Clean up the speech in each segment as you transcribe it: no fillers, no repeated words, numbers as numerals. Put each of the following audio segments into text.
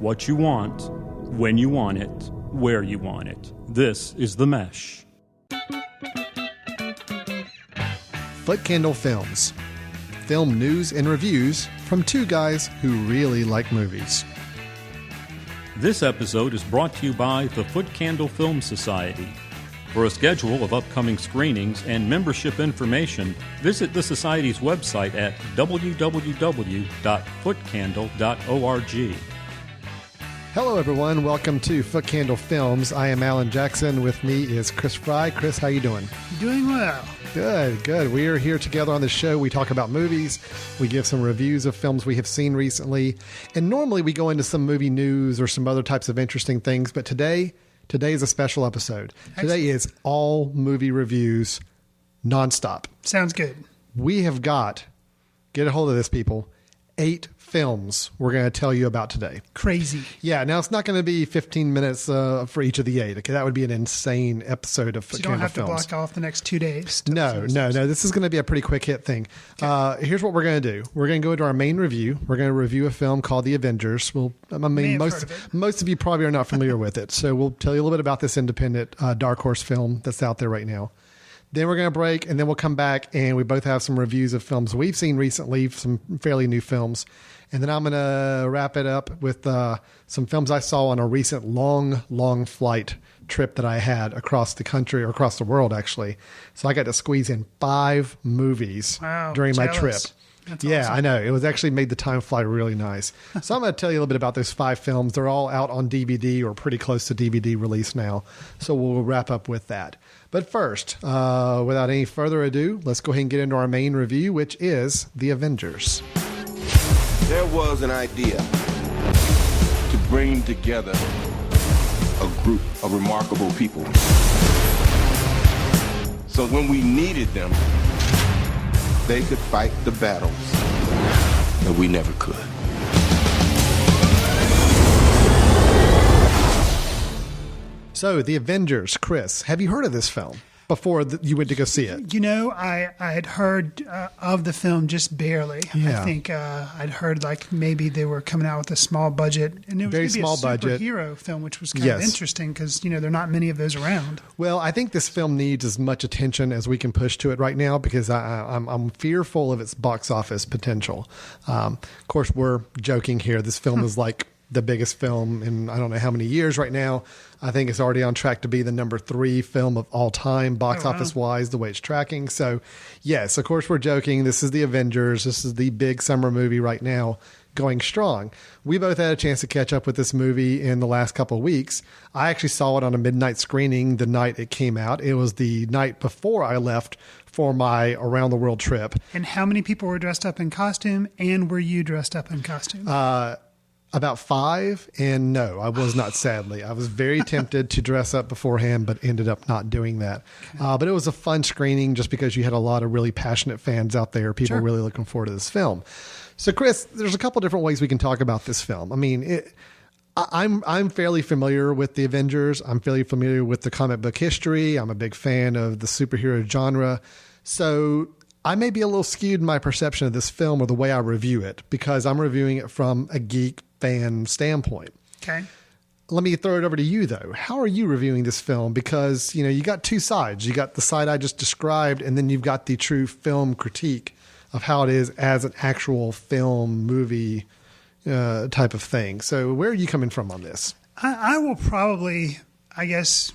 what you want, when you want it, where you want it. This is The Mesh. Footcandle Films. Film news and reviews from two guys who really like movies. This episode is brought to you by the Footcandle Film Society. For a schedule of upcoming screenings and membership information, visit the Society's website at www.footcandle.org. Hello, everyone. Welcome to Footcandle Films. I am Alan Jackson. With me is Chris Fry. Chris, how you doing? Doing well. Good. We are here together on the show. We talk about movies. We give some reviews of films we have seen recently. And normally we go into some movie news or some other types of interesting things. But today is a special episode. Excellent. Today is all movie reviews nonstop. Sounds good. We have got, get a hold of this, people, 8 films we're going to tell you about today. Crazy. Yeah, now it's not going to be 15 minutes for each of the 8. Okay, that would be an insane episode of Footcandle Films. So you don't have to block off the next 2 days. No. This is going to be a pretty quick hit thing. Okay. Here's what we're going to do. We're going to go into our main review. We're going to review a film called The Avengers. Most of you probably are not familiar with it. So we'll tell you a little bit about this independent Dark Horse film that's out there right now. Then we're going to break, and then we'll come back, and we both have some reviews of films we've seen recently, some fairly new films. And then I'm going to wrap it up with some films I saw on a recent long flight trip that I had across the country, or across the world, actually. So I got to squeeze in 5 movies during my trip. That's yeah, awesome. I know. It was actually made the time fly really nice. So I'm going to tell you a little bit about those 5 films. They're all out on DVD or pretty close to DVD release now. So we'll wrap up with that. But first, without any further ado, let's go ahead and get into our main review, which is The Avengers. There was an idea to bring together a group of remarkable people. So when we needed them, they could fight the battles that we never could. So, The Avengers. Chris, have you heard of this film before you went to go see it? You know, I had heard of the film just barely. Yeah. I think I'd heard like maybe they were coming out with a small budget. And it was Very going to be small a budget. superhero film, which was kind of interesting because, you know, there are not many of those around. Well, I think this film needs as much attention as we can push to it right now because I'm fearful of its box office potential. Of course, we're joking here. This film is like the biggest film in I don't know how many years right now. I think it's already on track to be the number 3 film of all time, box office wise, the way it's tracking. So, yes, of course, we're joking. This is The Avengers. This is the big summer movie right now, going strong. We both had a chance to catch up with this movie in the last couple of weeks. I actually saw it on a midnight screening the night it came out. It was the night before I left for my around the world trip. And how many people were dressed up in costume, and were you dressed up in costume? About 5, and no, I was not, sadly. I was very tempted to dress up beforehand, but ended up not doing that. But it was a fun screening just because you had a lot of really passionate fans out there, people really looking forward to this film. So, Chris, there's a couple different ways we can talk about this film. I mean, I'm fairly familiar with the Avengers. I'm fairly familiar with the comic book history. I'm a big fan of the superhero genre. So I may be a little skewed in my perception of this film or the way I review it because I'm reviewing it from a geek fan standpoint. Okay. Let me throw it over to you, though. How are you reviewing this film? Because, you know, you got 2 sides. You got the side I just described, and then you've got the true film critique of how it is as an actual film, movie type of thing. So where are you coming from on this? I will probably, I guess,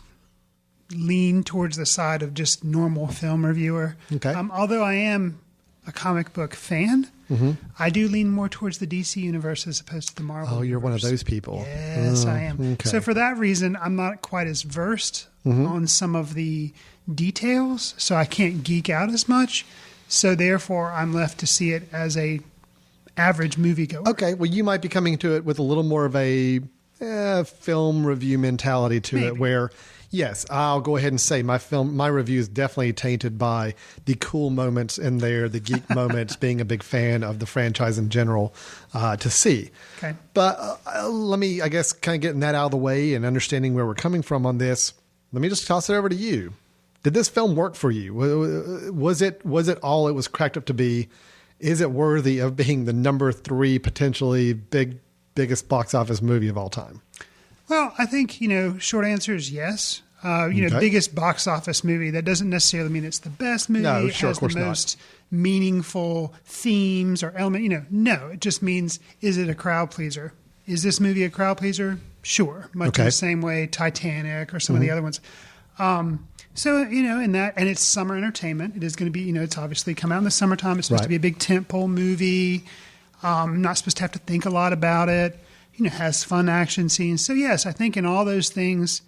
lean towards the side of just normal film reviewer. Okay. Although I am a comic book fan, I do lean more towards the DC universe as opposed to the Marvel you're universe. one of those people. Yes, I am. Okay. So for that reason, I'm not quite as versed on some of the details, so I can't geek out as much. So therefore, I'm left to see it as a average moviegoer. Okay, well, you might be coming to it with a little more of a film review mentality to it where, yes, I'll go ahead and say my review is definitely tainted by the cool moments in there, the geek moments, being a big fan of the franchise in general to see. Okay. But let me, I guess, kind of getting that out of the way and understanding where we're coming from on this, let me just toss it over to you. Did this film work for you? Was it all it was cracked up to be? Is it worthy of being the number 3 potentially big biggest box office movie of all time? Well, I think, short answer is yes. Okay. Biggest box office movie. That doesn't necessarily mean it's the best movie. No, it sure, has of course the not. most meaningful themes or element. No, it just means, is it a crowd pleaser? Is this movie a crowd pleaser? Sure. Much in the same way Titanic or some of the other ones. So, in that, and it's summer entertainment. It is going to be, it's obviously come out in the summertime. It's supposed to be a big tentpole movie. Not supposed to have to think a lot about it. Has fun action scenes. So, yes, I think in all those things,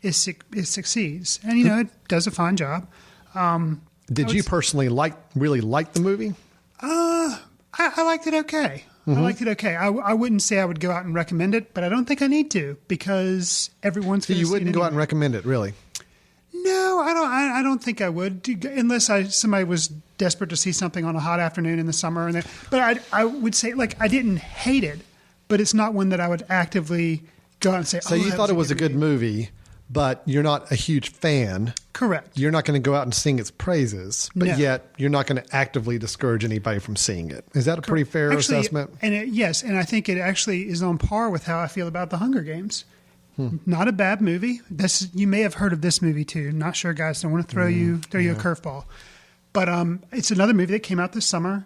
it succeeds. And, it does a fine job. Did you personally really like the movie? I liked it okay. I liked it okay. I wouldn't say I would go out and recommend it, but I don't think I need to because everyone's going to see it. You wouldn't go out and recommend it, really? No, I don't think I would, unless somebody was desperate to see something on a hot afternoon in the summer. But I would say, I didn't hate it, but it's not one that I would actively go out and say, So you thought it was a good movie, but you're not a huge fan. Correct. You're not going to go out and sing its praises, but yet you're not going to actively discourage anybody from seeing it. Is that a pretty fair assessment? Yes, and I think it actually is on par with how I feel about The Hunger Games. Not a bad movie. You may have heard of this movie too. Not sure, guys. Don't want to throw you a curveball, but it's another movie that came out this summer.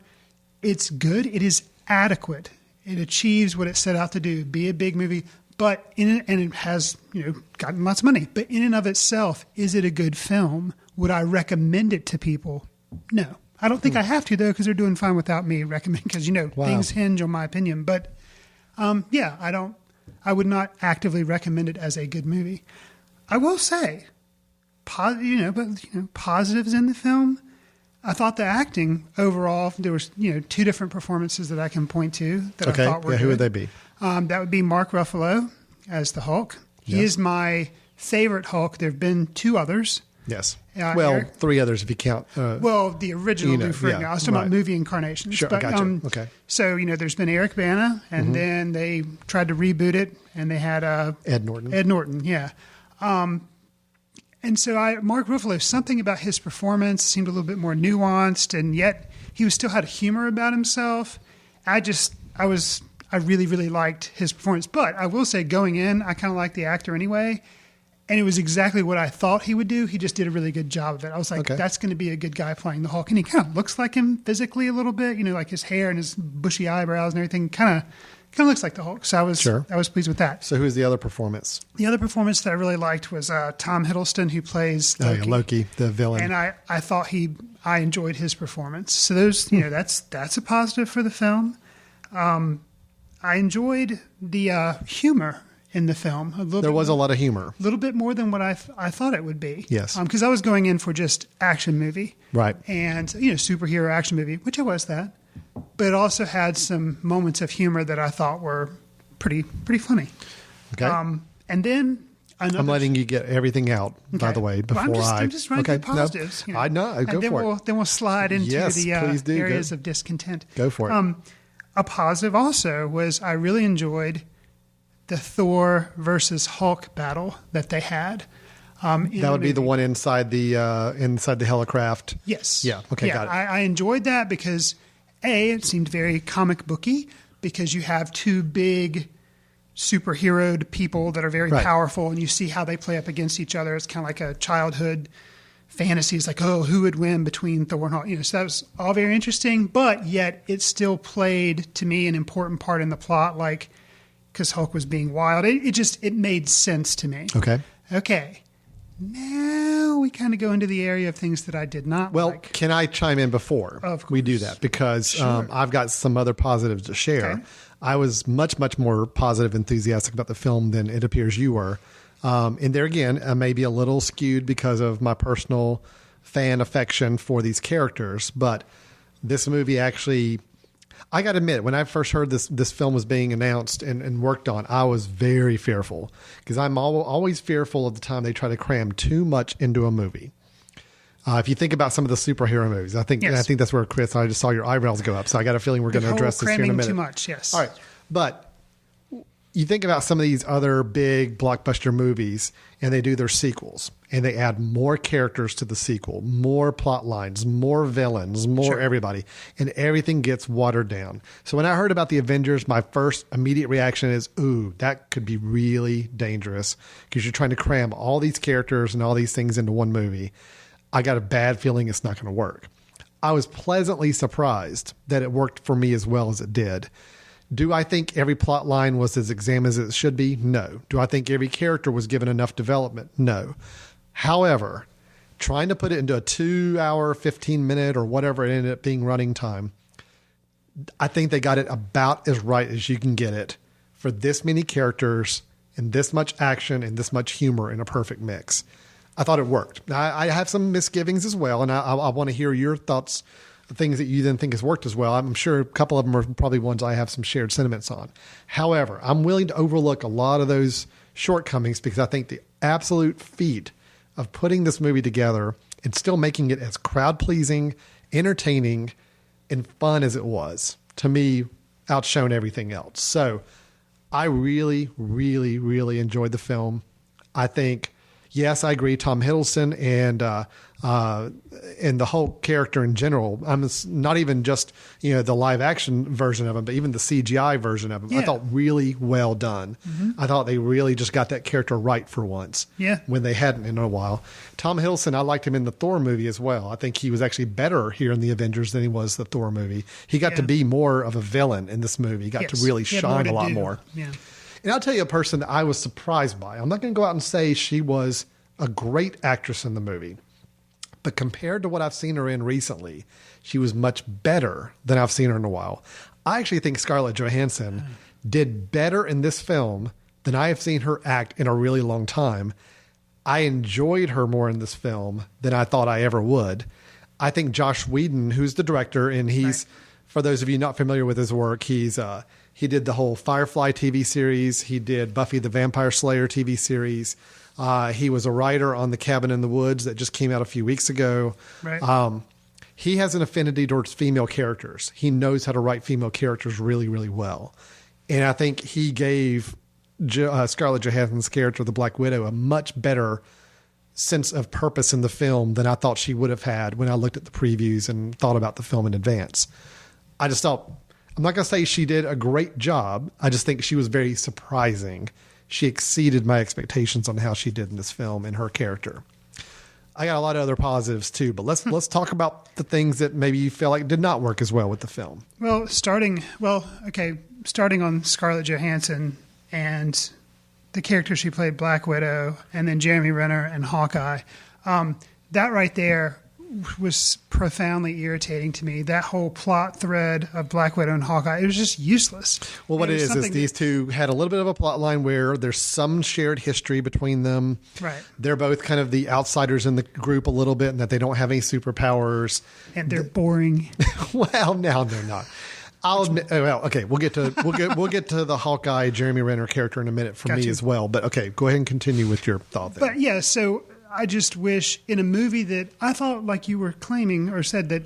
It's good. It is adequate. It achieves what it set out to do. Be a big movie. But and it has, gotten lots of money. But in and of itself, is it a good film? Would I recommend it to people? No. I don't think I have to, though, because they're doing fine without me recommending, because, things hinge on my opinion. But, I would not actively recommend it as a good movie. I will say, positives in the film. I thought the acting overall, there was, two different performances that I can point to that I thought were good. Who would they be? That would be Mark Ruffalo as the Hulk. He is my favorite Hulk. There have been two others. Yes. Eric? Three others if you count. The original Lou Ferrigno. I was talking about movie incarnations. Sure, but, gotcha. Okay. So, there's been Eric Bana, and then they tried to reboot it, and they had Ed Norton. Ed Norton, yeah. And so Mark Ruffalo, something about his performance seemed a little bit more nuanced, and yet he still had humor about himself. I really, really liked his performance. But I will say, going in, I kind of liked the actor anyway. And it was exactly what I thought he would do. He just did a really good job of it. I was like, that's going to be a good guy playing the Hulk. And he kind of looks like him physically a little bit, like his hair and his bushy eyebrows and everything kind of looks like the Hulk. So I was pleased with that. So who's the other performance? The other performance that I really liked was Tom Hiddleston, who plays Loki. Loki, the villain. And I thought I enjoyed his performance. So those, that's a positive for the film. I enjoyed the humor in the film. There was a lot of humor. A little bit more than what I thought it would be. Yes. Because I was going in for just action movie. Right. And, superhero action movie, which it was that. But it also had some moments of humor that I thought were pretty funny. Okay. And then I'm letting you get everything out, by the way, before I'm just running through positives. No, I know. Go for it. Then we'll slide into the areas of discontent. Go for it. A positive also was I really enjoyed the Thor versus Hulk battle that they had. That would be the one inside the helicraft. Yes. Yeah. Okay. Got it. I enjoyed that because it seemed very comic booky because you have two big superheroed people that are very powerful, and you see how they play up against each other. It's kind of like a childhood fantasy. It's like, who would win between Thor and Hulk? So that was all very interesting, but yet it still played to me an important part in the plot, because Hulk was being wild. It made sense to me. Okay. Now we kind of go into the area of things that I did not like. Well, can I chime in before we do that? Because I've got some other positives to share. Okay. I was much, much more positive, enthusiastic about the film than it appears you were. And there again, I may be a little skewed because of my personal fan affection for these characters. But this movie actually, I got to admit, when I first heard this film was being announced and worked on, I was very fearful because I'm always fearful of the time they try to cram too much into a movie. If you think about some of the superhero movies, I think that's where, Chris, I just saw your eyebrows go up. So I got a feeling we're going to address this here in a minute. Too much, yes. All right. But you think about some of these other big blockbuster movies and they do their sequels and they add more characters to the sequel, more plot lines, more villains, more everybody, and everything gets watered down. So when I heard about the Avengers, my first immediate reaction is, ooh, that could be really dangerous because you're trying to cram all these characters and all these things into one movie. I got a bad feeling it's not going to work. I was pleasantly surprised that it worked for me as well as it did. Do I think every plot line was as examined as it should be? No. Do I think every character was given enough development? No. However, trying to put it into a 2-hour, 15-minute or whatever it ended up being running time, I think they got it about as right as you can get it for this many characters and this much action and this much humor in a perfect mix. I thought it worked. I have some misgivings as well, and I want to hear your thoughts, things that you then think has worked as well. I'm sure a couple of them are probably ones I have some shared sentiments on. However, I'm willing to overlook a lot of those shortcomings because I think the absolute feat of putting this movie together and still making it as crowd-pleasing, entertaining, and fun as it was, to me, outshone everything else. So I really, really, really enjoyed the film. I think, yes, I agree. Tom Hiddleston and the whole character in general. I'm not even just the live action version of him, but even the CGI version of him. Yeah. I thought really well done. Mm-hmm. I thought they really just got that character right for once. Yeah, when they hadn't in a while. Tom Hiddleston, I liked him in the Thor movie as well. I think he was actually better here in the Avengers than he was the Thor movie. He got to be more of a villain in this movie. He got to really shine a lot more. Yeah. And I'll tell you a person that I was surprised by. I'm not going to go out and say she was a great actress in the movie, but compared to what I've seen her in recently, she was much better than I've seen her in a while. I actually think Scarlett Johansson did better in this film than I have seen her act in a really long time. I enjoyed her more in this film than I thought I ever would. I think Joss Whedon, who's the director, and he's, for those of you not familiar with his work, he did the whole Firefly TV series. He did Buffy the Vampire Slayer TV series. He was a writer on The Cabin in the Woods that just came out a few weeks ago. Right. He has an affinity towards female characters. He knows how to write female characters really, really well. And I think he gave Scarlett Johansson's character, the Black Widow, a much better sense of purpose in the film than I thought she would have had when I looked at the previews and thought about the film in advance. I just thought, I'm not going to say she did a great job. I just think she was very surprising. She exceeded my expectations on how she did in this film and her character. I got a lot of other positives too, but let's talk about the things that maybe you feel like did not work as well with the film. Well, starting on Scarlett Johansson and the character she played, Black Widow, and then Jeremy Renner and Hawkeye. That right there was profoundly irritating to me. That whole plot thread of Black Widow and Hawkeye, it was just useless. Well, what it is these two had a little bit of a plot line where there's some shared history between them. Right. They're both kind of the outsiders in the group a little bit, and that they don't have any superpowers. And they're boring. Well, no, they're not. I'll admit, we'll get to the Hawkeye Jeremy Renner character in a minute for me as well. But okay, go ahead and continue with your thought there. But yeah, so I just wish in a movie that I thought, like you were claiming or said, that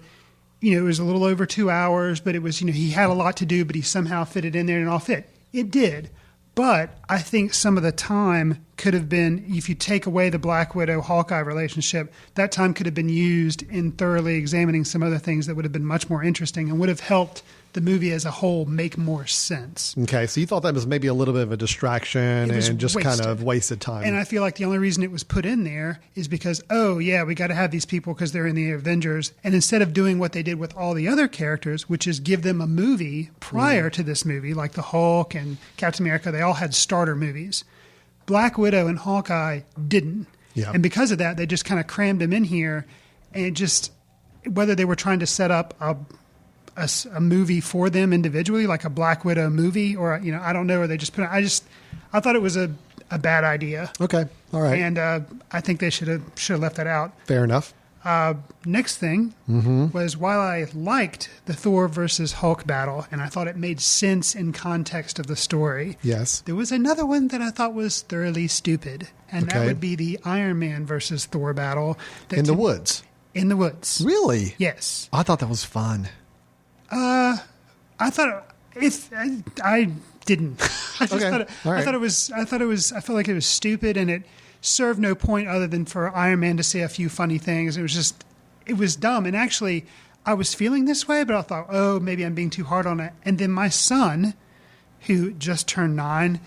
it was a little over 2 hours, but it was he had a lot to do, but he somehow fit it in there and it all fit. It did. But I think some of the time could have been, if you take away the Black Widow-Hawkeye relationship, that time could have been used in thoroughly examining some other things that would have been much more interesting and would have helped the movie as a whole make more sense. Okay, so you thought that was maybe a little bit of a distraction and just kind of wasted time. And I feel like the only reason it was put in there is because, we got to have these people because they're in the Avengers. And instead of doing what they did with all the other characters, which is give them a movie prior to this movie, like the Hulk and Captain America, they all had starter movies. Black Widow and Hawkeye didn't. Yeah. And because of that, they just kind of crammed them in here. And just, whether they were trying to set up a movie for them individually, like a Black Widow movie, or I don't know, or they just put it. I thought it was a bad idea. Okay, all right. And I think they should have left that out. Fair enough. Next thing was, while I liked the Thor versus Hulk battle, and I thought it made sense in context of the story. Yes. There was another one that I thought was thoroughly stupid, and that would be the Iron Man versus Thor battle. In the woods. In the woods. Really? Yes. I thought that was fun. I thought If I didn't, I just Okay. All right. I felt like it was stupid, and it served no point other than for Iron Man to say a few funny things. It was dumb. And actually, I was feeling this way, but I thought, oh, maybe I'm being too hard on it. And then my son, who just turned 9,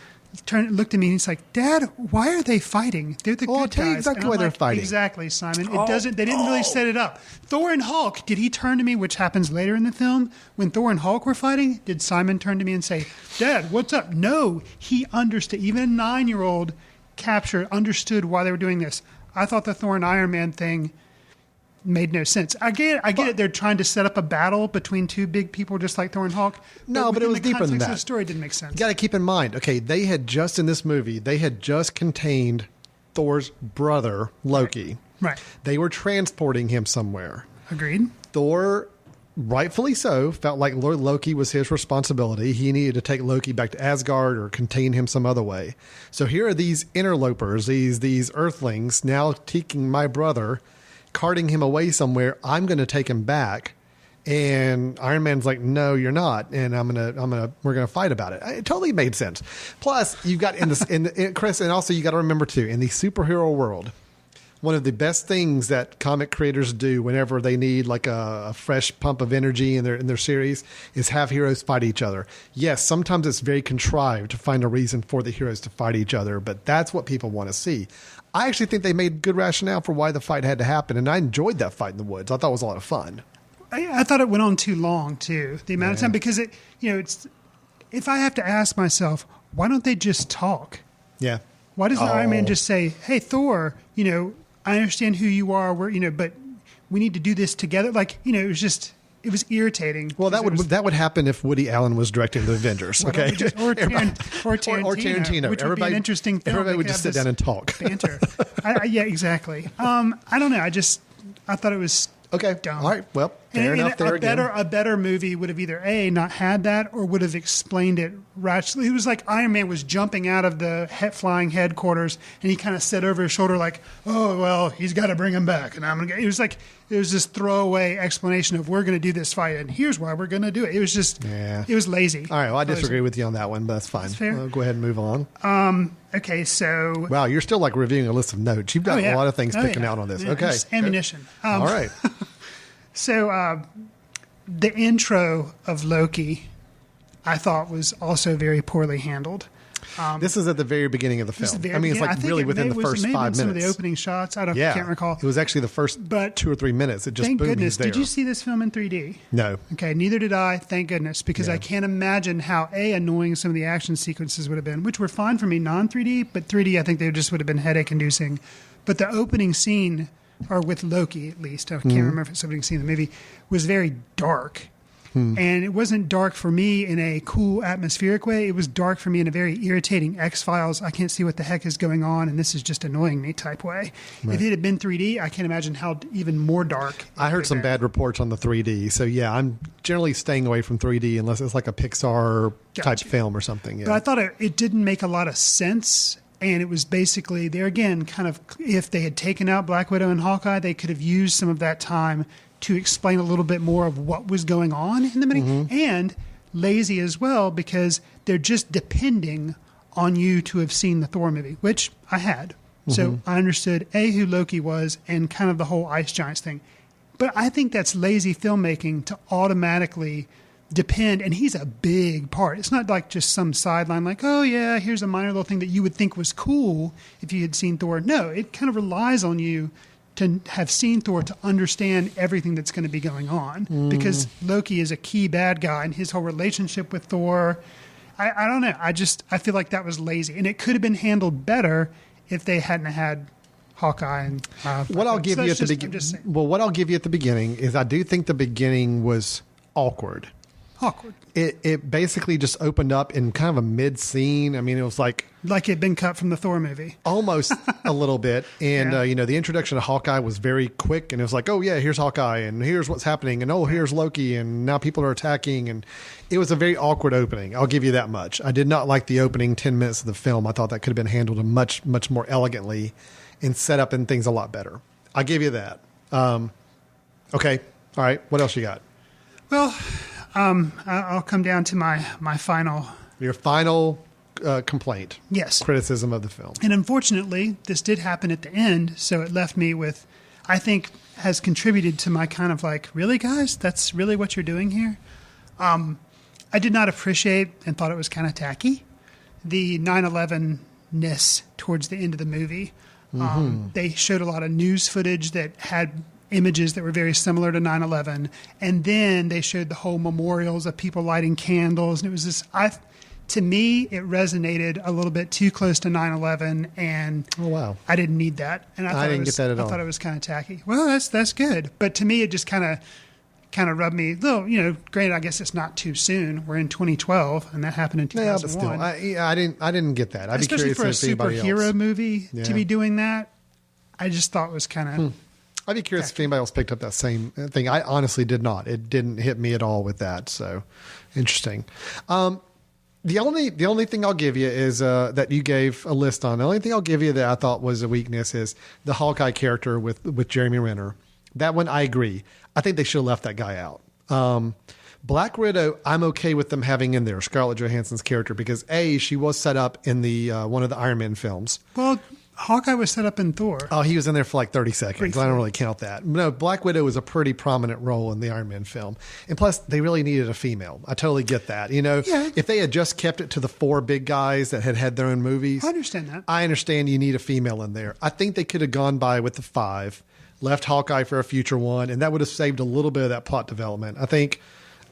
looked at me and he's like, "Dad, why are they fighting? They're the I'll good tell you guys." exactly And I'm why they're like, fighting. Exactly, Simon. They didn't really set it up. Thor and Hulk, did he turn to me, which happens later in the film, when Thor and Hulk were fighting, did Simon turn to me and say, "Dad, what's up?" No, he understood. Even a 9-year-old understood why they were doing this. I thought the Thor and Iron Man thing made no sense. I get it. They're trying to set up a battle between two big people, just like Thor and Hulk. No, but it was deeper than that. The story didn't make sense. You got to keep in mind, okay, they had just contained Thor's brother, Loki. Right. They were transporting him somewhere. Agreed. Thor, rightfully so, felt like Lord Loki was his responsibility. He needed to take Loki back to Asgard or contain him some other way. So here are these interlopers, these Earthlings, now taking my brother, carting him away somewhere. I'm going to take him back. And Iron Man's like, "No, you're not." And we're gonna fight about it. It totally made sense. Plus, you've got Chris, and also you got to remember too, in the superhero world, one of the best things that comic creators do whenever they need like a fresh pump of energy in their series is have heroes fight each other. Yes, sometimes it's very contrived to find a reason for the heroes to fight each other, but that's what people want to see. I actually think they made good rationale for why the fight had to happen, and I enjoyed that fight in the woods. I thought it was a lot of fun. I thought it went on too long too. The amount of time, because it's. If I have to ask myself, why don't they just talk? Yeah. Why doesn't Iron Man just say, "Hey, Thor, I understand who you are. But we need to do this together." Like, it was irritating. Well, that would happen if Woody Allen was directing the Avengers. Okay. Or Tarantino, which would be an interesting film. Everybody would just sit down and talk. Banter. Yeah, exactly. I don't know. I thought it was. Okay. Dumb. All right. Well, fair enough. A better movie would have either not had that or would have explained it rationally. It was like Iron Man was jumping out of the flying headquarters and he kind of said over his shoulder like, "Oh well, he's got to bring him back." And it was like it was this throwaway explanation of we're going to do this fight and here's why we're going to do it. It was just it was lazy. All right. Well, I disagree with you on that one, but that's fine. That's fair. We'll go ahead and move on. Okay, so wow, you're still like reviewing a list of notes. You've got a lot of things picking out on this. Yeah, okay, ammunition. All right. So the intro of Loki, I thought was also very poorly handled. This is at the very beginning of the film. I mean, it's like really within the first 5 minutes. Some of the opening shots. can't recall. It was actually the first 2 or 3 minutes. It just thank boom, goodness. he's there. Did you see this film in 3D? No. Okay, neither did I. Thank goodness, because I can't imagine how annoying some of the action sequences would have been, which were fine for me non-3D, but 3D I think they just would have been headache-inducing. But the opening scene, or with Loki at least, I can't remember if it's the opening scene of the movie, was very dark. And it wasn't dark for me in a cool atmospheric way. It was dark for me in a very irritating X-Files, I can't see what the heck is going on and this is just annoying me type way. Right. If it had been 3D, I can't imagine how even more dark. I heard some bad reports on the 3D. So yeah, I'm generally staying away from 3D unless it's like a Pixar type film or something. Yeah. But I thought it didn't make a lot of sense. And it was basically, there again, kind of, if they had taken out Black Widow and Hawkeye, they could have used some of that time to explain a little bit more of what was going on in the beginning. And lazy as well, because they're just depending on you to have seen the Thor movie, which I had. So I understood, who Loki was and kind of the whole Ice Giants thing. But I think that's lazy filmmaking to automatically depend, and he's a big part. It's not like just some sideline like, oh yeah, here's a minor little thing that you would think was cool if you had seen Thor. No, it kind of relies on you to have seen Thor to understand everything that's going to be going on, because Loki is a key bad guy and his whole relationship with Thor. I don't know. I feel like that was lazy, and it could have been handled better if they hadn't had Hawkeye and what I'll give you at the beginning. Well, what I'll give you at the beginning is I do think the beginning was awkward. It basically just opened up in kind of a mid scene. I mean, it was like it'd been cut from the Thor movie, almost a little bit. And the introduction of Hawkeye was very quick, and it was like, oh yeah, here's Hawkeye, and here's what's happening, and oh, here's Loki, and now people are attacking, and it was a very awkward opening. I'll give you that much. I did not like the opening 10 minutes of the film. I thought that could have been handled much more elegantly and set up in things a lot better. I'll give you that. Okay, all right. What else you got? Well, I'll come down to my final. Your final complaint. Yes. Criticism of the film. And unfortunately, this did happen at the end, so it left me with, I think, has contributed to my kind of like, really, guys? That's really what you're doing here? I did not appreciate and thought it was kind of tacky, the 9/11-ness towards the end of the movie. They showed a lot of news footage that had images that were very similar to 9/11, and then they showed the whole memorials of people lighting candles, and it was this, to me, it resonated a little bit too close to 9/11, and Oh, wow. I didn't need that. And I didn't get that at all. I thought it was kind of tacky. Well, that's good, but to me, it just kind of rubbed me. Though, granted, I guess it's not too soon. We're in 2012, and that happened in 2001. Yeah, but still, I didn't get that. I'd Especially be curious for a if anybody superhero else. movie Yeah. to be doing that, I just thought was kind of. I'd be curious if anybody else picked up that same thing. I honestly did not. It didn't hit me at all with that. So interesting. The only thing I'll give you is that you gave a list on. The only thing I'll give you that I thought was a weakness is the Hawkeye character with Jeremy Renner. That one, I agree. I think they should have left that guy out. Black Widow, I'm okay with them having in there Scarlett Johansson's character because she was set up in the one of the Iron Man films. Well, Hawkeye was set up in Thor. Oh, he was in there for like 30 seconds. Briefly. I don't really count that. No, Black Widow was a pretty prominent role in the Iron Man film. And plus, they really needed a female. I totally get that. If they had just kept it to the 4 big guys that had their own movies. I understand that. I understand you need a female in there. I think they could have gone by with the 5, left Hawkeye for a future one, and that would have saved a little bit of that plot development. I think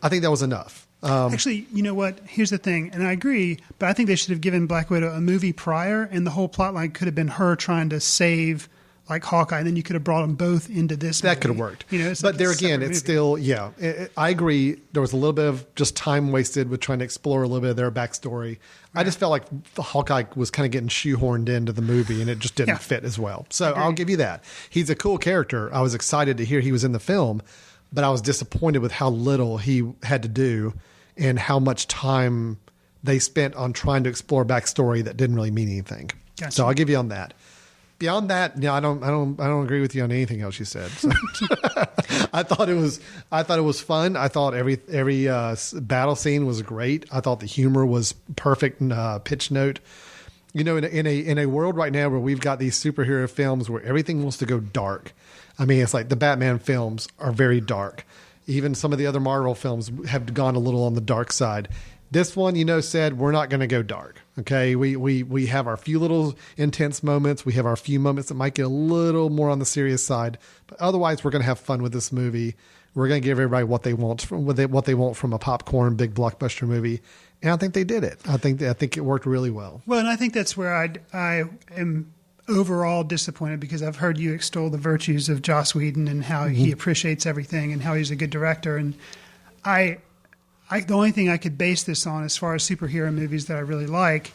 that was enough. Actually, you know what? Here's the thing, and I agree, but I think they should have given Black Widow a movie prior, and the whole plot line could have been her trying to save like Hawkeye, and then you could have brought them both into this movie. That could have worked. It's but like there a again, separate it's movie. still, I agree. There was a little bit of just time wasted with trying to explore a little bit of their backstory. I just felt like Hawkeye was kind of getting shoehorned into the movie, and it just didn't fit as well. So I'll give you that. He's a cool character. I was excited to hear he was in the film, but I was disappointed with how little he had to do and how much time they spent on trying to explore backstory that didn't really mean anything. Gotcha. So I'll give you on that. Beyond that, I don't agree with you on anything else you said. So I thought it was fun. I thought every battle scene was great. I thought the humor was perfect pitch note. In a world right now where we've got these superhero films where everything wants to go dark. I mean, it's like the Batman films are very dark. Even some of the other Marvel films have gone a little on the dark side. This one, said we're not going to go dark. Okay, we have our few little intense moments. We have our few moments that might get a little more on the serious side, but otherwise, we're going to have fun with this movie. We're going to give everybody what they want from a popcorn big blockbuster movie, and I think they did it. I think it worked really well. Well, and I think that's where I am overall disappointed because I've heard you extol the virtues of Joss Whedon and how he appreciates everything and how he's a good director, and the only thing I could base this on as far as superhero movies that I really like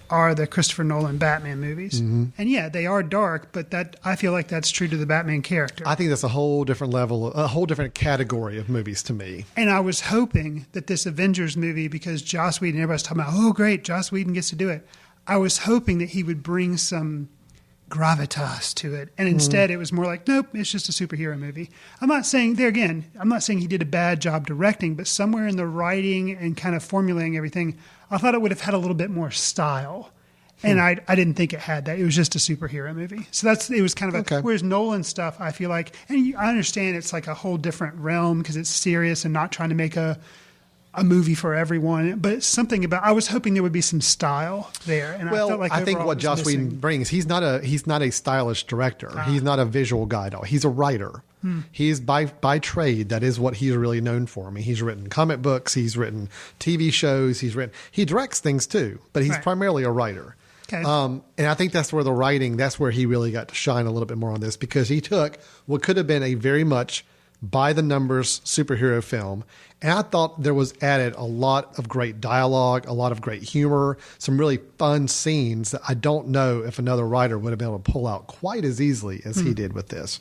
are the Christopher Nolan Batman movies. And yeah, they are dark, but I feel like that's true to the Batman character. I think that's a whole different level, a whole different category of movies to me. And I was hoping that this Avengers movie, because Joss Whedon, everybody's talking about, oh great, Joss Whedon gets to do it. I was hoping that he would bring some gravitas to it, and instead it was more like, nope, it's just a superhero movie. I'm not saying he did a bad job directing, but somewhere in the writing and kind of formulating everything, I thought it would have had a little bit more style, and I didn't think it had that. It was just a superhero movie. So it was kind of Okay. Whereas Nolan stuff, I feel like, and I understand it's like a whole different realm because it's serious and not trying to make a movie for everyone, but it's something about, I was hoping there would be some style there. And I felt like I think overall what it was Joss missing. Whedon brings, he's not a stylish director. He's not a visual guy at all. He's a writer. He's by trade. That is what he's really known for. I mean, he's written comic books. He's written TV shows. He directs things too, but he's Right. primarily a writer. Okay. And I think that's where he really got to shine a little bit more on this, because he took what could have been a very much by the numbers superhero film, and I thought there was added a lot of great dialogue, a lot of great humor, some really fun scenes that I don't know if another writer would have been able to pull out quite as easily as he did with this.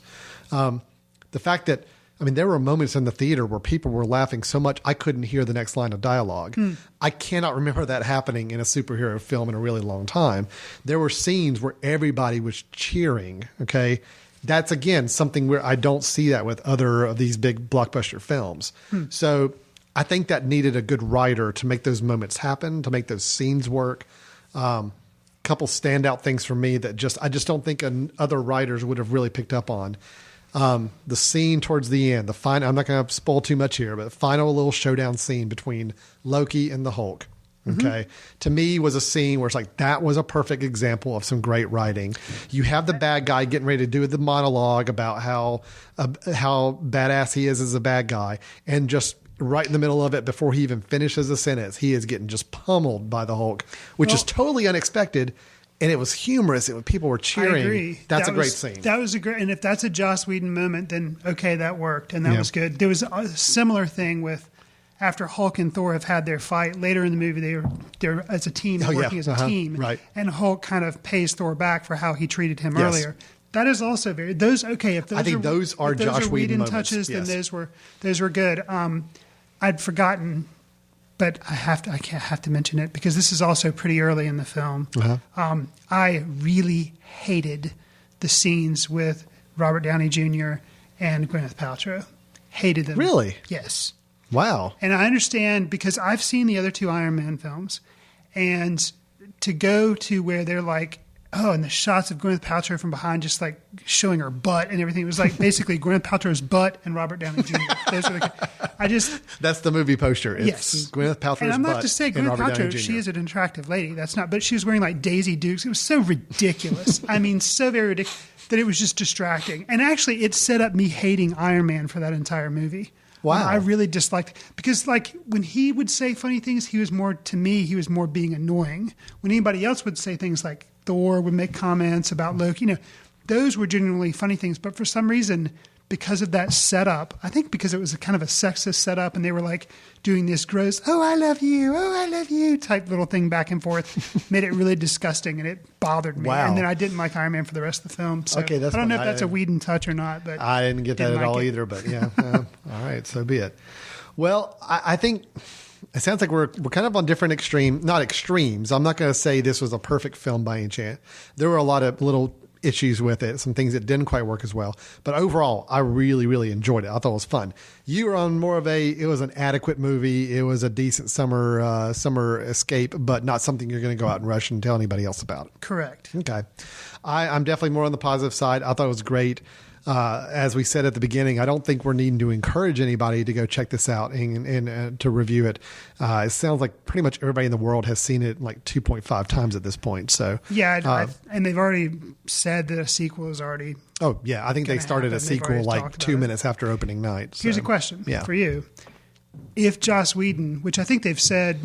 The fact that, there were moments in the theater where people were laughing so much I couldn't hear the next line of dialogue. I cannot remember that happening in a superhero film in a really long time. There were scenes where everybody was cheering, okay? That's, again, something where I don't see that with other of these big blockbuster films. So I think that needed a good writer to make those moments happen, to make those scenes work. Couple standout things for me that I just don't think other writers would have really picked up on. The scene towards the end, I'm not going to spoil too much here, but the final little showdown scene between Loki and the Hulk. Okay. To me was a scene where it's like, that was a perfect example of some great writing. You have the bad guy getting ready to do the monologue about how badass he is as a bad guy. And just right in the middle of it, before he even finishes the sentence, he is getting just pummeled by the Hulk, which is totally unexpected. And it was humorous. People were cheering. I agree. That's a great scene. That was a great, and if that's a Joss Whedon moment, then okay, that worked. And that was good. There was a similar thing with, after Hulk and Thor have had their fight, later in the movie, they're as a team, working as a team. Right. And Hulk kind of pays Thor back for how he treated him earlier. That is also very, those, okay, if those I think those are Joss Whedon touches, then those were good. I'd forgotten, but I have to mention it because this is also pretty early in the film. I really hated the scenes with Robert Downey Jr. and Gwyneth Paltrow. Hated them. Really? Yes. Wow. And I understand because I've seen the other two Iron Man films, and to go to where they're like, oh, and the shots of Gwyneth Paltrow from behind just like showing her butt and everything. It was like basically Gwyneth Paltrow's butt and Robert Downey Jr. That's the movie poster. It's Gwyneth Paltrow's butt. And I'm not to say Gwyneth Paltrow, she is an attractive lady. That's not, but she was wearing like Daisy Dukes. It was so ridiculous. I mean, so very ridiculous that it was just distracting. And actually it set up me hating Iron Man for that entire movie. Wow. I really disliked, because like when he would say funny things, he was more being annoying. When anybody else would say things like Thor would make comments about Loki, those were genuinely funny things. But for some reason, because of that setup, I think because it was a kind of a sexist setup and they were like doing this gross, oh, I love you type little thing back and forth, made it really disgusting and it bothered me. Wow. And then I didn't like Iron Man for the rest of the film. So okay, that's I don't know if that's a Whedon touch or not, but I didn't get that at all either, but yeah. All right, so be it. Well, I think it sounds like we're kind of on different not extremes. I'm not going to say this was a perfect film by any chance. There were a lot of little issues with it, some things that didn't quite work as well. But overall, I really, really enjoyed it. I thought it was fun. You were on more of it was an adequate movie. It was a decent summer escape, but not something you're going to go out and rush and tell anybody else about. Correct. Okay. I'm definitely more on the positive side. I thought it was great. As we said at the beginning, I don't think we're needing to encourage anybody to go check this out and to review it. It sounds like pretty much everybody in the world has seen it like 2.5 times at this point. So yeah, and they've already said that a sequel is already. Oh yeah, I think they started a sequel like 2 minutes after opening night. So. Here's a question for you: if Joss Whedon, which I think they've said,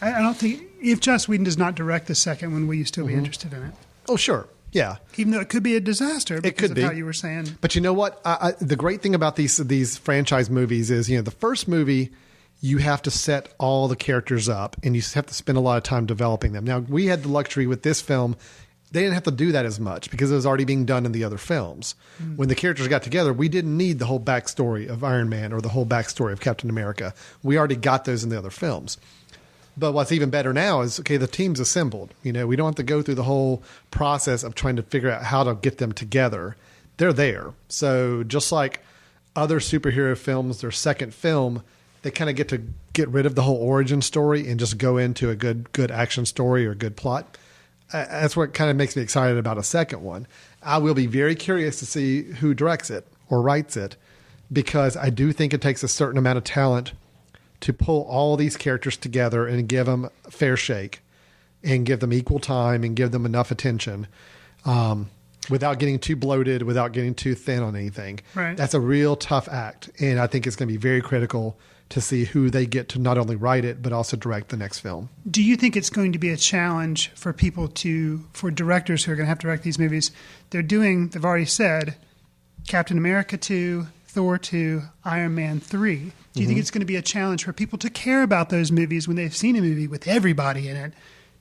I don't think if Joss Whedon does not direct the second one, will you still be interested in it? Oh sure. Yeah. Even though it could be a disaster because of how you were saying. But you know what? The great thing about these franchise movies is, the first movie, you have to set all the characters up and you have to spend a lot of time developing them. Now, we had the luxury with this film. They didn't have to do that as much because it was already being done in the other films. When the characters got together, we didn't need the whole backstory of Iron Man or the whole backstory of Captain America. We already got those in the other films. But what's even better now is, okay, the team's assembled. We don't have to go through the whole process of trying to figure out how to get them together. They're there. So just like other superhero films, their second film, they kind of get to get rid of the whole origin story and just go into a good action story or good plot. That's what kind of makes me excited about a second one. I will be very curious to see who directs it or writes it, because I do think it takes a certain amount of talent to pull all these characters together and give them a fair shake and give them equal time and give them enough attention without getting too bloated, without getting too thin on anything. Right. That's a real tough act. And I think it's going to be very critical to see who they get to not only write it, but also direct the next film. Do you think it's going to be a challenge for for directors who are going to have to direct these movies? They've already said Captain America 2, Thor 2, Iron Man 3. Do you think it's going to be a challenge for people to care about those movies when they've seen a movie with everybody in it?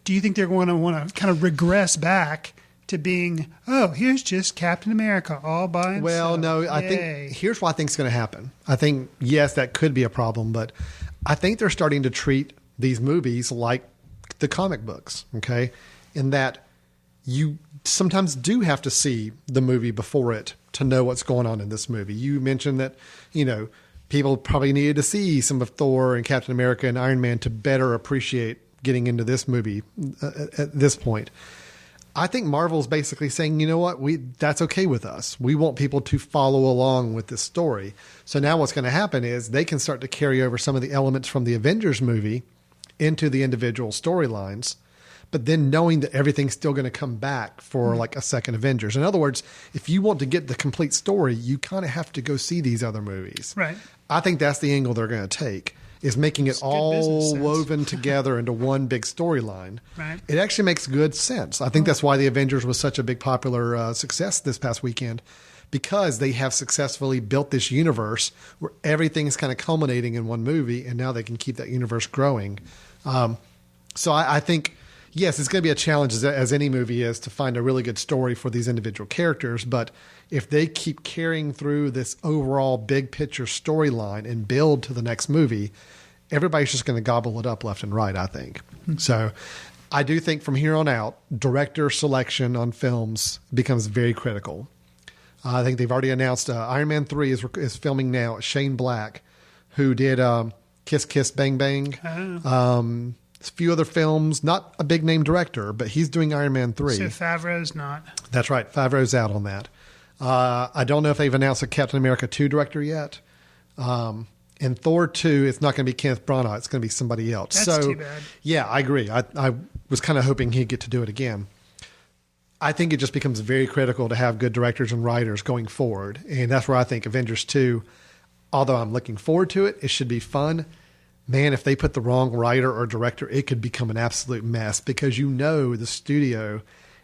Do you think they're going to want to kind of regress back to being, oh, here's just Captain America all by himself? Well, no, I think here's what I think is going to happen. I think, yes, that could be a problem, but I think they're starting to treat these movies like the comic books, okay? In that you sometimes do have to see the movie before it to know what's going on in this movie. You mentioned that, people probably needed to see some of Thor and Captain America and Iron Man to better appreciate getting into this movie at this point. I think Marvel's basically saying, you know what, that's okay with us. We want people to follow along with this story. So now what's going to happen is they can start to carry over some of the elements from the Avengers movie into the individual storylines, but then knowing that everything's still going to come back for like a second Avengers. In other words, if you want to get the complete story, you kind of have to go see these other movies. Right. I think that's the angle they're going to take, is making it all woven together into one big storyline. Right. It actually makes good sense. I think that's why the Avengers was such a big popular success this past weekend, because they have successfully built this universe where everything's kind of culminating in one movie, and now they can keep that universe growing. So I think, yes, it's going to be a challenge, as any movie is, to find a really good story for these individual characters. But if they keep carrying through this overall big picture storyline and build to the next movie, everybody's just going to gobble it up left and right, I think. So I do think from here on out, director selection on films becomes very critical. I think they've already announced Iron Man 3 is filming now. Shane Black, who did Kiss Kiss Bang Bang. A few other films, not a big name director, but he's doing Iron Man 3. So Favreau's not. That's right. Favreau's out on that. I don't know if they've announced a Captain America 2 director yet. And Thor 2, it's not going to be Kenneth Branagh. It's going to be somebody else. That's too bad. Yeah, I agree. I was kind of hoping he'd get to do it again. I think it just becomes very critical to have good directors and writers going forward. And that's where I think Avengers 2, although I'm looking forward to it, it should be fun. Man, if they put the wrong writer or director, it could become an absolute mess, because the studio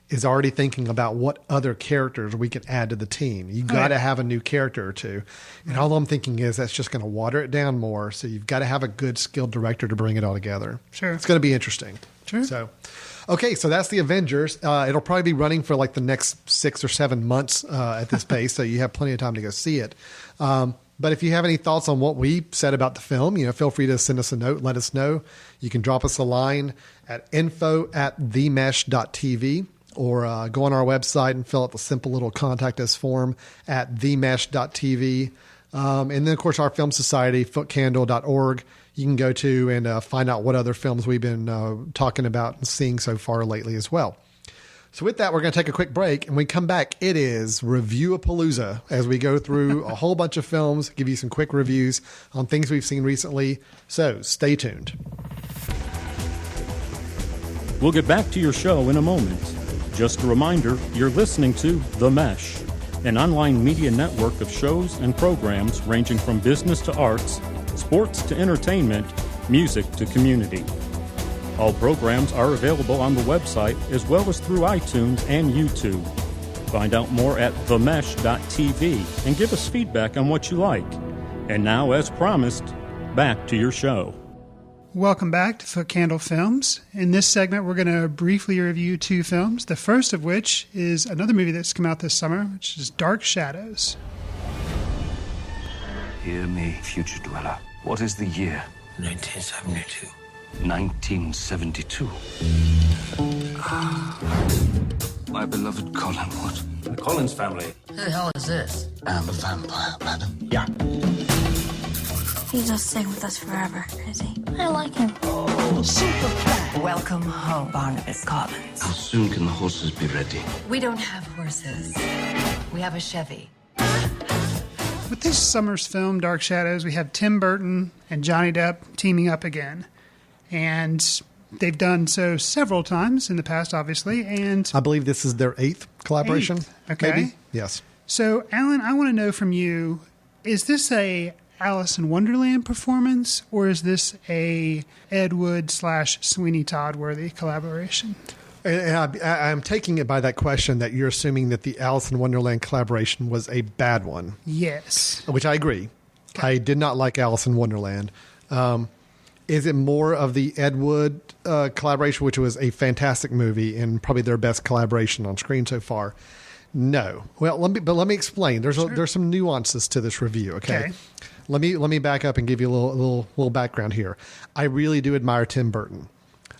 is already thinking about what other characters we can add to the team. You got to have a new character or two. And all I'm thinking is that's just going to water it down more. So you've got to have a good, skilled director to bring it all together. Sure. It's going to be interesting. Sure. So, okay, so that's the Avengers. It'll probably be running for like the next 6 or 7 months at this pace, so you have plenty of time to go see it. But if you have any thoughts on what we said about the film, feel free to send us a note, let us know. You can drop us a line at info@themesh.tv, or go on our website and fill out the simple little contact us form at themesh.tv. And then, of course, our film society, footcandle.org, you can go to and find out what other films we've been talking about and seeing so far lately as well. So with that, we're going to take a quick break, and when we come back, it is Review-a-Palooza as we go through a whole bunch of films, give you some quick reviews on things we've seen recently. So stay tuned. We'll get back to your show in a moment. Just a reminder, you're listening to The Mesh, an online media network of shows and programs ranging from business to arts, sports to entertainment, music to community. All programs are available on the website as well as through iTunes and YouTube. Find out more at themesh.tv and give us feedback on what you like. And now, as promised, back to your show. Welcome back to Footcandle Films. In this segment, we're going to briefly review 2 films, the first of which is another movie that's come out this summer, which is Dark Shadows. Hear me, future dweller. What is the year? 1972. 1972. My beloved Collinwood. The Collins family. Who the hell is this? I'm a vampire, madam. Yeah. He's just staying with us forever, is he? I like him. Welcome home, Barnabas Collins. How soon can the horses be ready? We don't have horses. We have a Chevy. With this summer's film, Dark Shadows, we have Tim Burton and Johnny Depp teaming up again. And they've done so several times in the past, obviously. And I believe this is their 8th collaboration. 8th. Okay. Maybe? Yes. So, Alan, I want to know from you, is this a Alice in Wonderland performance, or is this a Ed Wood / Sweeney Todd worthy collaboration? And I'm taking it by that question that you're assuming that the Alice in Wonderland collaboration was a bad one. Yes. Which I agree. Okay. I did not like Alice in Wonderland. Is it more of the Ed Wood collaboration, which was a fantastic movie and probably their best collaboration on screen so far? No. Well, let me explain. There's some nuances to this review. Okay. Let me back up and give you a little background here. I really do admire Tim Burton.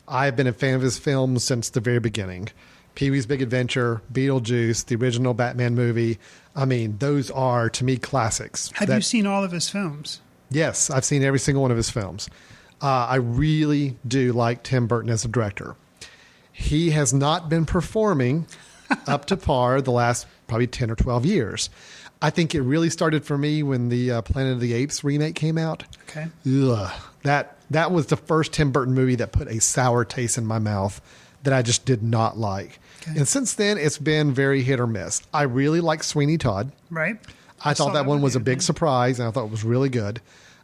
I've been a fan of his films since the very beginning. Pee-wee's Big Adventure, Beetlejuice, the original Batman movie. I mean, those are, to me, classics. Have you seen all of his films? Yes, I've seen every single one of his films. I really do like Tim Burton as a director. He has not been performing up to par the last probably 10 or 12 years. I think it really started for me when the Planet of the Apes remake came out. Okay. Ugh, that was the first Tim Burton movie that put a sour taste in my mouth that I just did not like. Okay. And since then, it's been very hit or miss. I really like Sweeney Todd. Right. I thought that one was a big surprise, and I thought it was really good.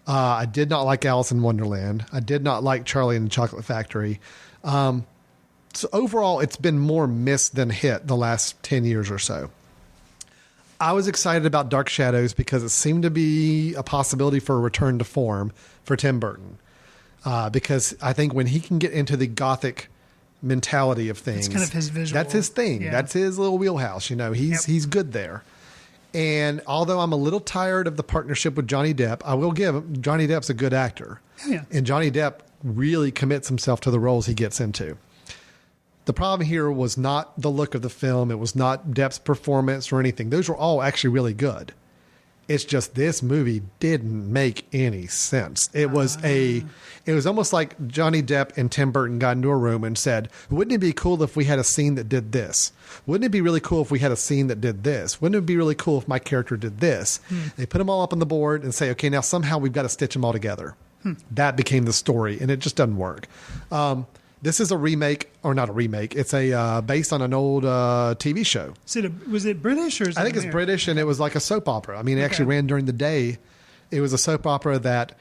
I did not like Alice in Wonderland. I did not like Charlie and the Chocolate Factory. So overall, it's been more miss than hit the last 10 years or so. I was excited about Dark Shadows because it seemed to be a possibility for a return to form for Tim Burton. Because I think when he can get into the gothic mentality of things, it's kind of his visual. That's his thing. Yeah. That's his little wheelhouse. You know, he's good there. And although I'm a little tired of the partnership with Johnny Depp, I will give him, Johnny Depp's a good actor. Yeah. And Johnny Depp really commits himself to the roles he gets into. The problem here was not the look of the film. It was not Depp's performance or anything. Those were all actually really good. It's just this movie didn't make any sense. It was almost like Johnny Depp and Tim Burton got into a room and said, wouldn't it be cool if we had a scene that did this? Wouldn't it be really cool if we had a scene that did this? Wouldn't it be really cool if my character did this? They put them all up on the board and say, okay, now somehow we've got to stitch them all together. That became the story, and it just doesn't work. This is a remake, or not a remake. It's a based on an old TV show. Was it British or? I think it's British, and it was like a soap opera. I mean, it actually ran during the day. It was a soap opera that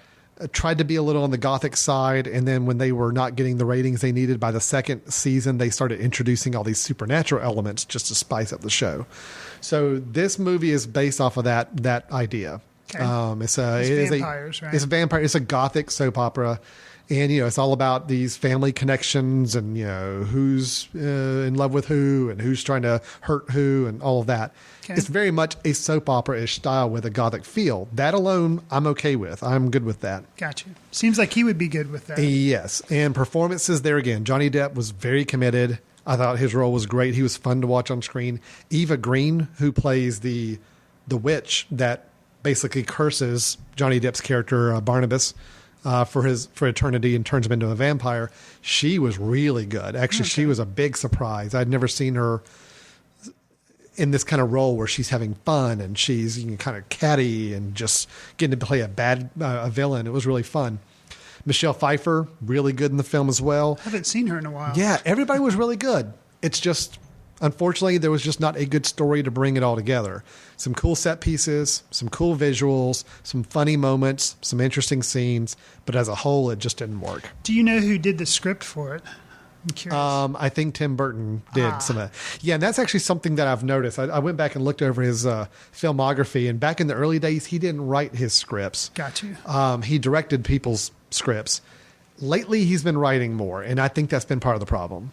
tried to be a little on the gothic side, and then when they were not getting the ratings they needed by the second season, they started introducing all these supernatural elements just to spice up the show. So this movie is based off of that idea. Okay. It's vampires, right? It's a vampire. It's a gothic soap opera. And, you know, it's all about these family connections and, you know, who's in love with who and who's trying to hurt who and all of that. Okay. It's very much a soap opera-ish style with a gothic feel. That alone, I'm okay with. I'm good with that. Gotcha. Seems like he would be good with that. Yes. And performances there again. Johnny Depp was very committed. I thought his role was great. He was fun to watch on screen. Eva Green, who plays the witch that basically curses Johnny Depp's character, Barnabas, for eternity and turns him into a vampire. She was really good. Actually, She was a big surprise. I'd never seen her in this kind of role where she's having fun and she's kind of catty and just getting to play a villain. It was really fun. Michelle Pfeiffer, really good in the film as well. I haven't seen her in a while. Yeah, everybody was really good. It's just, unfortunately, there was just not a good story to bring it all together. Some cool set pieces, some cool visuals, some funny moments, some interesting scenes, but as a whole, it just didn't work. Do you know who did the script for it? I'm curious. I think Tim Burton did some of that. Yeah, and that's actually something that I've noticed. I went back and looked over his filmography, and back in the early days, he didn't write his scripts. Got you. He directed people's scripts. Lately, he's been writing more, and I think that's been part of the problem.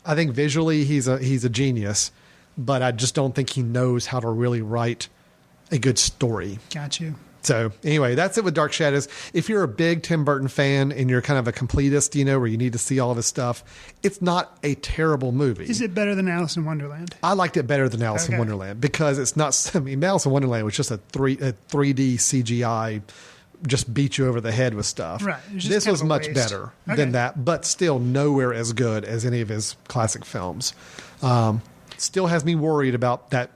I think visually he's a genius, but I just don't think he knows how to really write a good story. Got you. So anyway, that's it with Dark Shadows. If you're a big Tim Burton fan and you're kind of a completist, you know, where you need to see all of his stuff, it's not a terrible movie. Is it better than Alice in Wonderland? I liked it better than Alice in Wonderland because it's not, I mean, Alice in Wonderland was just a 3D CGI, just beat you over the head with stuff. Right. This was much better than that, but still nowhere as good as any of his classic films. Still has me worried about that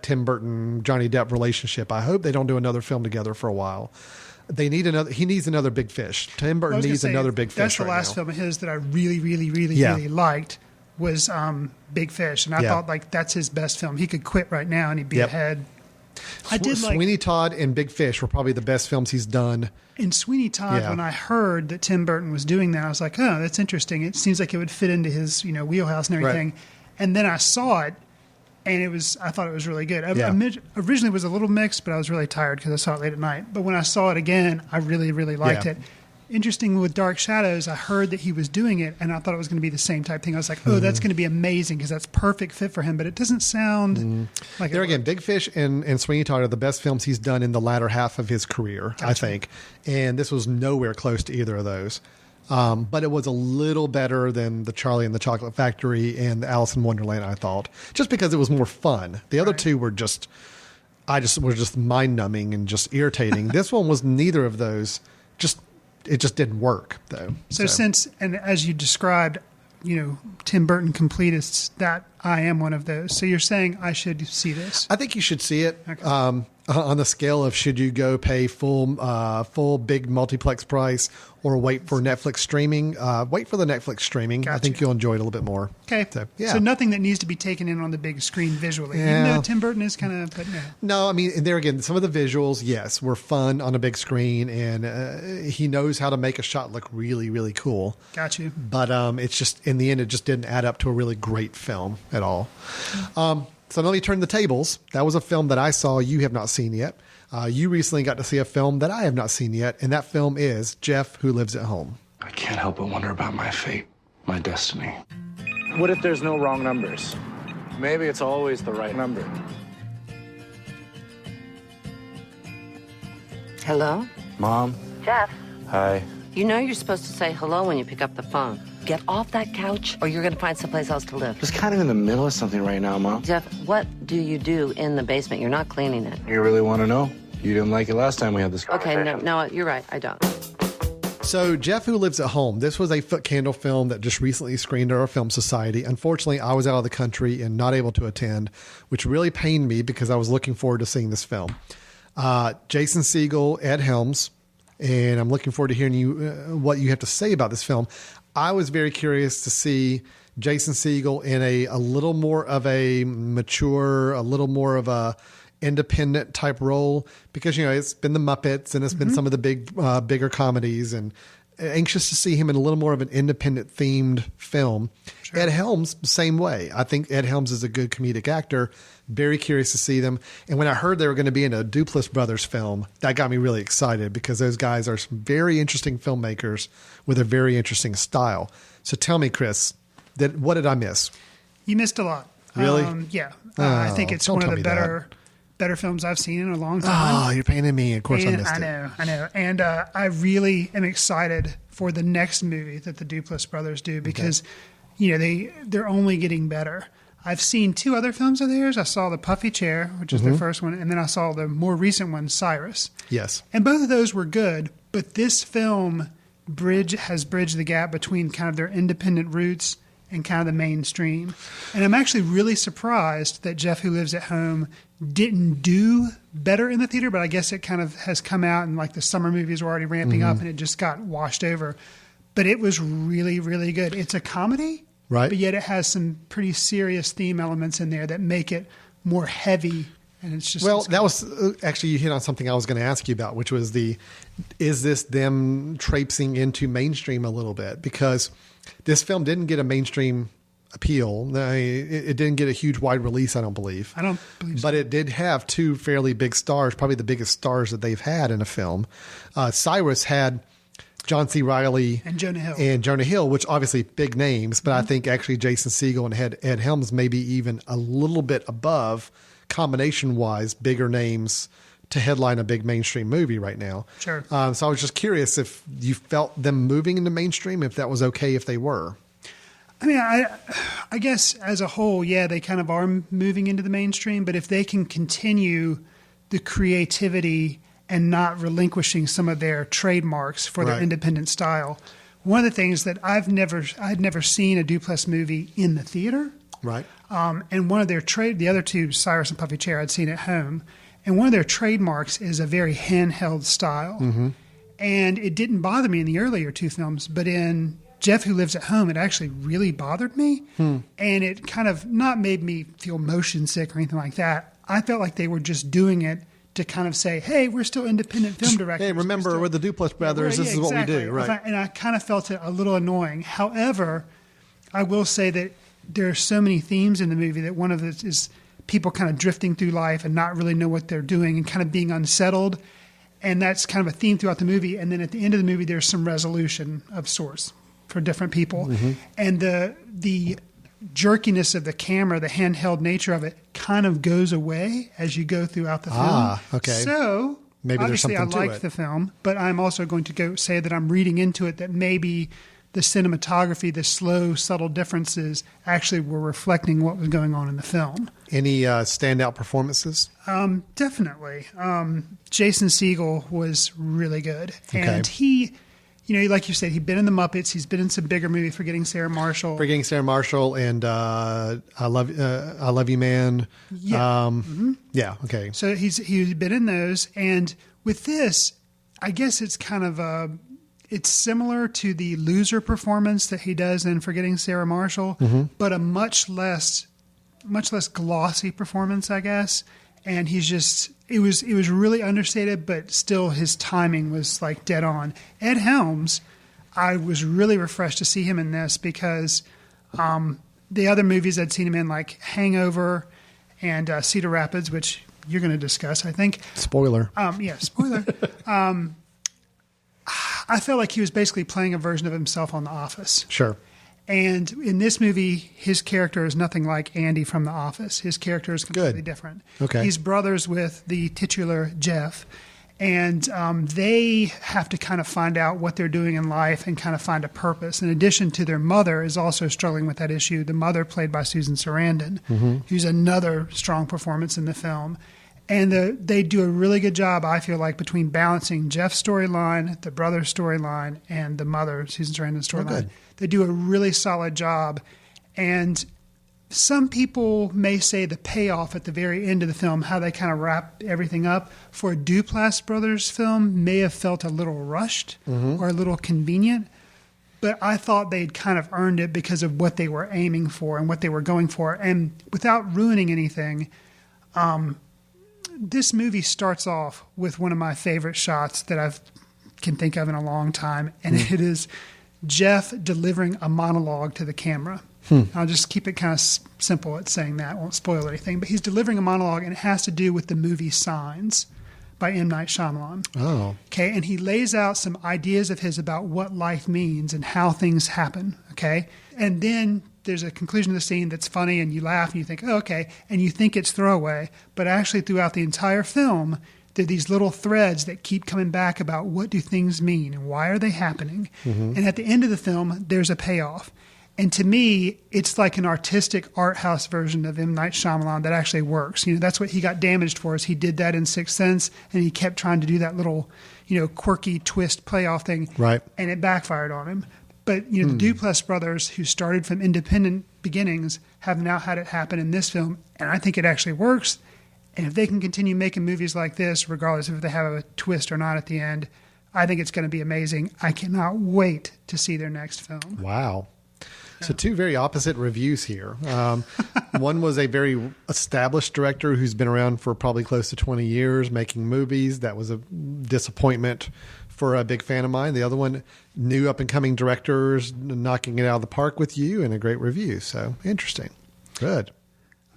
Tim Burton Johnny Depp relationship. I hope they don't do another film together for a while. He needs another big fish. Tim Burton needs another big fish. That's the last film of his that I really liked was Big Fish, and I thought like that's his best film. He could quit right now and he'd be ahead. I did like Sweeney Todd and Big Fish were probably the best films he's done. In Sweeney Todd, when I heard that Tim Burton was doing that, I was like, oh, that's interesting. It seems like it would fit into his, wheelhouse and everything. Right. And then I saw it, and I thought it was really good. Originally it was a little mixed, but I was really tired because I saw it late at night. But when I saw it again, I really, really liked it. Interesting with Dark Shadows, I heard that he was doing it, and I thought it was going to be the same type thing. I was like, oh, that's going to be amazing because that's perfect fit for him. But it doesn't sound like there again, Big Fish and Sweeney Todd are the best films he's done in the latter half of his career, I think. And this was nowhere close to either of those. But it was a little better than the Charlie and the Chocolate Factory and the Alice in Wonderland, I thought, just because it was more fun. The other two were just were just mind numbing and just irritating. This one was neither of those. It just didn't work though. So since, and as you described, Tim Burton completists, that I am one of those. So you're saying I should see this? I think you should see it. Okay. On the scale of should you go pay full big multiplex price or wait for Netflix streaming? Wait for the Netflix streaming. Gotcha. I think you'll enjoy it a little bit more. Okay. So nothing that needs to be taken in on the big screen visually. Yeah. Even though Tim Burton is kind of, but no. No, I mean, and there again, some of the visuals, yes, were fun on a big screen, and he knows how to make a shot look really, really cool. Got you. But it's just, in the end, it just didn't add up to a really great film at all. So let me turn the tables. That was a film that I saw you have not seen yet. You recently got to see a film that I have not seen yet, and that film is Jeff, Who Lives at Home. I can't help but wonder about my fate, my destiny. What if there's no wrong numbers? Maybe it's always the right number. Hello? Mom? Jeff? Hi. You know you're supposed to say hello when you pick up the phone. Get off that couch or you're going to find someplace else to live. Just kind of in the middle of something right now, Mom. Jeff, what do you do in the basement? You're not cleaning it. You really want to know? You didn't like it last time we had this conversation. Okay, no, you're right. I don't. So Jeff, Who Lives at Home. This was a Footcandle film that just recently screened at our film society. Unfortunately, I was out of the country and not able to attend, which really pained me because I was looking forward to seeing this film. Jason Segel, Ed Helms, and I'm looking forward to hearing what you have to say about this film. I was very curious to see Jason Segel in a little more of a mature, a little more of a independent type role because, it's been the Muppets and it's been some of the bigger comedies, and anxious to see him in a little more of an independent themed film. Sure. Ed Helms, same way. I think Ed Helms is a good comedic actor. Very curious to see them. And when I heard they were going to be in a Duplass Brothers film, that got me really excited because those guys are some very interesting filmmakers with a very interesting style. So tell me, Chris, what did I miss? You missed a lot. Really? Yeah. I think it's one of the better films I've seen in a long time. Oh, you're painting me. Of course I missed it. I know. And I really am excited for the next movie that the Duplass brothers do because, they're only getting better. I've seen 2 other films of theirs. I saw The Puffy Chair, which is their first one, and then I saw the more recent one, Cyrus. Yes. And both of those were good, but this film has bridged the gap between kind of their independent roots and kind of the mainstream. And I'm actually really surprised that Jeff, Who Lives at Home didn't do better in the theater, but I guess it kind of has come out and like the summer movies were already ramping up and it just got washed over. But it was really, really good. It's a comedy, right? But yet it has some pretty serious theme elements in there that make it more heavy. And it's just that was actually, you hit on something I was going to ask you about, which was is this them traipsing into mainstream a little bit? Because this film didn't get a mainstream appeal. It didn't get a huge wide release, I don't believe. I don't believe so. But it did have 2 fairly big stars, probably the biggest stars that they've had in a film. Cyrus had John C. Reilly and Jonah Hill, which obviously big names, but I think actually Jason Segel and Ed Helms maybe even a little bit above combination-wise bigger names to headline a big mainstream movie right now. Sure. So I was just curious if you felt them moving into mainstream, if that was okay if they were. I mean, I guess as a whole, yeah, they kind of are moving into the mainstream, but if they can continue the creativity and not relinquishing some of their trademarks for their independent style. One of the things that I'd never seen a Duplass movie in the theater. Right. And one of their the other 2, Cyrus and Puffy Chair, I'd seen at home. And one of their trademarks is a very handheld style. Mm-hmm. And it didn't bother me in the earlier 2 films, but in Jeff, Who Lives at Home, it actually really bothered me. And it kind of not made me feel motion sick or anything like that. I felt like they were just doing it to kind of say, hey, we're still independent film directors. Hey, remember, we're the Duplass brothers. This is what we do. Right. And I kind of felt it a little annoying. However, I will say that there are so many themes in the movie that one of it is people kind of drifting through life and not really know what they're doing and kind of being unsettled. And that's kind of a theme throughout the movie. And then at the end of the movie, there's some resolution of sorts for different people. Mm-hmm. And the jerkiness of the camera, the handheld nature of it, kind of goes away as you go throughout the film. Okay. So maybe there's obviously something I to like it. the film, but I'm also going to say that I'm reading into it that maybe the cinematography, the slow, subtle differences actually were reflecting what was going on in the film. Any standout performances? Definitely. Jason Segel was really good. Okay. And he, like you said, he'd been in the Muppets. He's been in some bigger movies, Forgetting Sarah Marshall. And I Love You, Man. Yeah. Yeah, okay. So he's been in those. And with this, I guess it's kind of it's similar to the loser performance that he does in Forgetting Sarah Marshall, but a much less glossy performance, I guess. And he's just, it was really understated, but still his timing was like dead on. Ed Helms, I was really refreshed to see him in this because the other movies I'd seen him in, like Hangover and Cedar Rapids, which you're going to discuss, I think. Spoiler. Yeah, spoiler. I felt like he was basically playing a version of himself on The Office. Sure. And in this movie, his character is nothing like Andy from The Office. His character is completely different. Okay. He's brothers with the titular Jeff, and they have to kind of find out what they're doing in life and kind of find a purpose. In addition to their mother is also struggling with that issue. The mother, played by Susan Sarandon, who's another strong performance in the film. And they do a really good job, I feel like, between balancing Jeff's storyline, the brother's storyline, and the mother, Susan Sarandon's storyline. They do a really solid job. And some people may say the payoff at the very end of the film, how they kind of wrap everything up, for a Duplass Brothers film may have felt a little rushed or a little convenient. But I thought they'd kind of earned it because of what they were aiming for and what they were going for. And without ruining anything, this movie starts off with one of my favorite shots that I can think of in a long time, and it is Jeff delivering a monologue to the camera. I'll just keep it kind of simple at saying that. I won't spoil anything, but he's delivering a monologue, and it has to do with the movie Signs by M. Night Shyamalan. Oh. Okay, and he lays out some ideas of his about what life means and how things happen, okay? And then there's a conclusion of the scene that's funny, and you laugh, and you think, oh, okay, and you think it's throwaway. But actually, throughout the entire film, there are these little threads that keep coming back about what do things mean and why are they happening. And at the end of the film, there's a payoff. And to me, it's like an artistic art house version of M. Night Shyamalan that actually works. That's what he got damaged for, is he did that in Sixth Sense, and he kept trying to do that little, quirky twist playoff thing. Right. And it backfired on him. But, the Duplass brothers, who started from independent beginnings, have now had it happen in this film, and I think it actually works. And if they can continue making movies like this, regardless of if they have a twist or not at the end, I think it's going to be amazing. I cannot wait to see their next film. Wow. So two very opposite reviews here. One was a very established director who's been around for probably close to 20 years making movies. That was a disappointment for a big fan of mine. The other one, new up-and-coming directors knocking it out of the park with you, and a great review. So interesting. Good.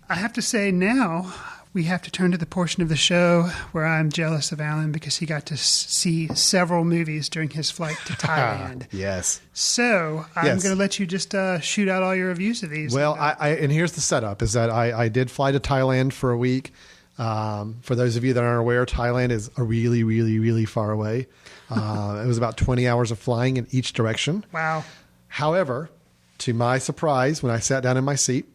I have to say now we have to turn to the portion of the show where I'm jealous of Alan because he got to see several movies during his flight to Thailand. Yes. So I'm going to let you just shoot out all your reviews of these. Well, and here's the setup, is that I did fly to Thailand for a week. For those of you that aren't aware, Thailand is a really, really, really far away. It was about 20 hours of flying in each direction. Wow. However, to my surprise, when I sat down in my seat,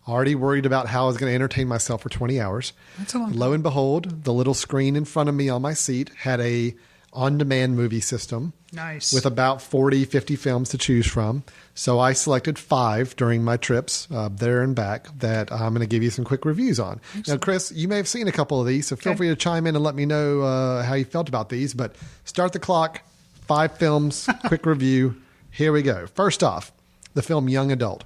already worried about how I was going to entertain myself for 20 hours. That's a long time. Lo and behold, the little screen in front of me on my seat had a on-demand movie system. Nice. With about 40, 50 films to choose from. So I selected 5 during my trips there and back that I'm going to give you some quick reviews on. Excellent. Now, Chris, you may have seen a couple of these, so feel free to chime in and let me know how you felt about these. But start the clock, 5 films, quick review. Here we go. First off, the film Young Adult.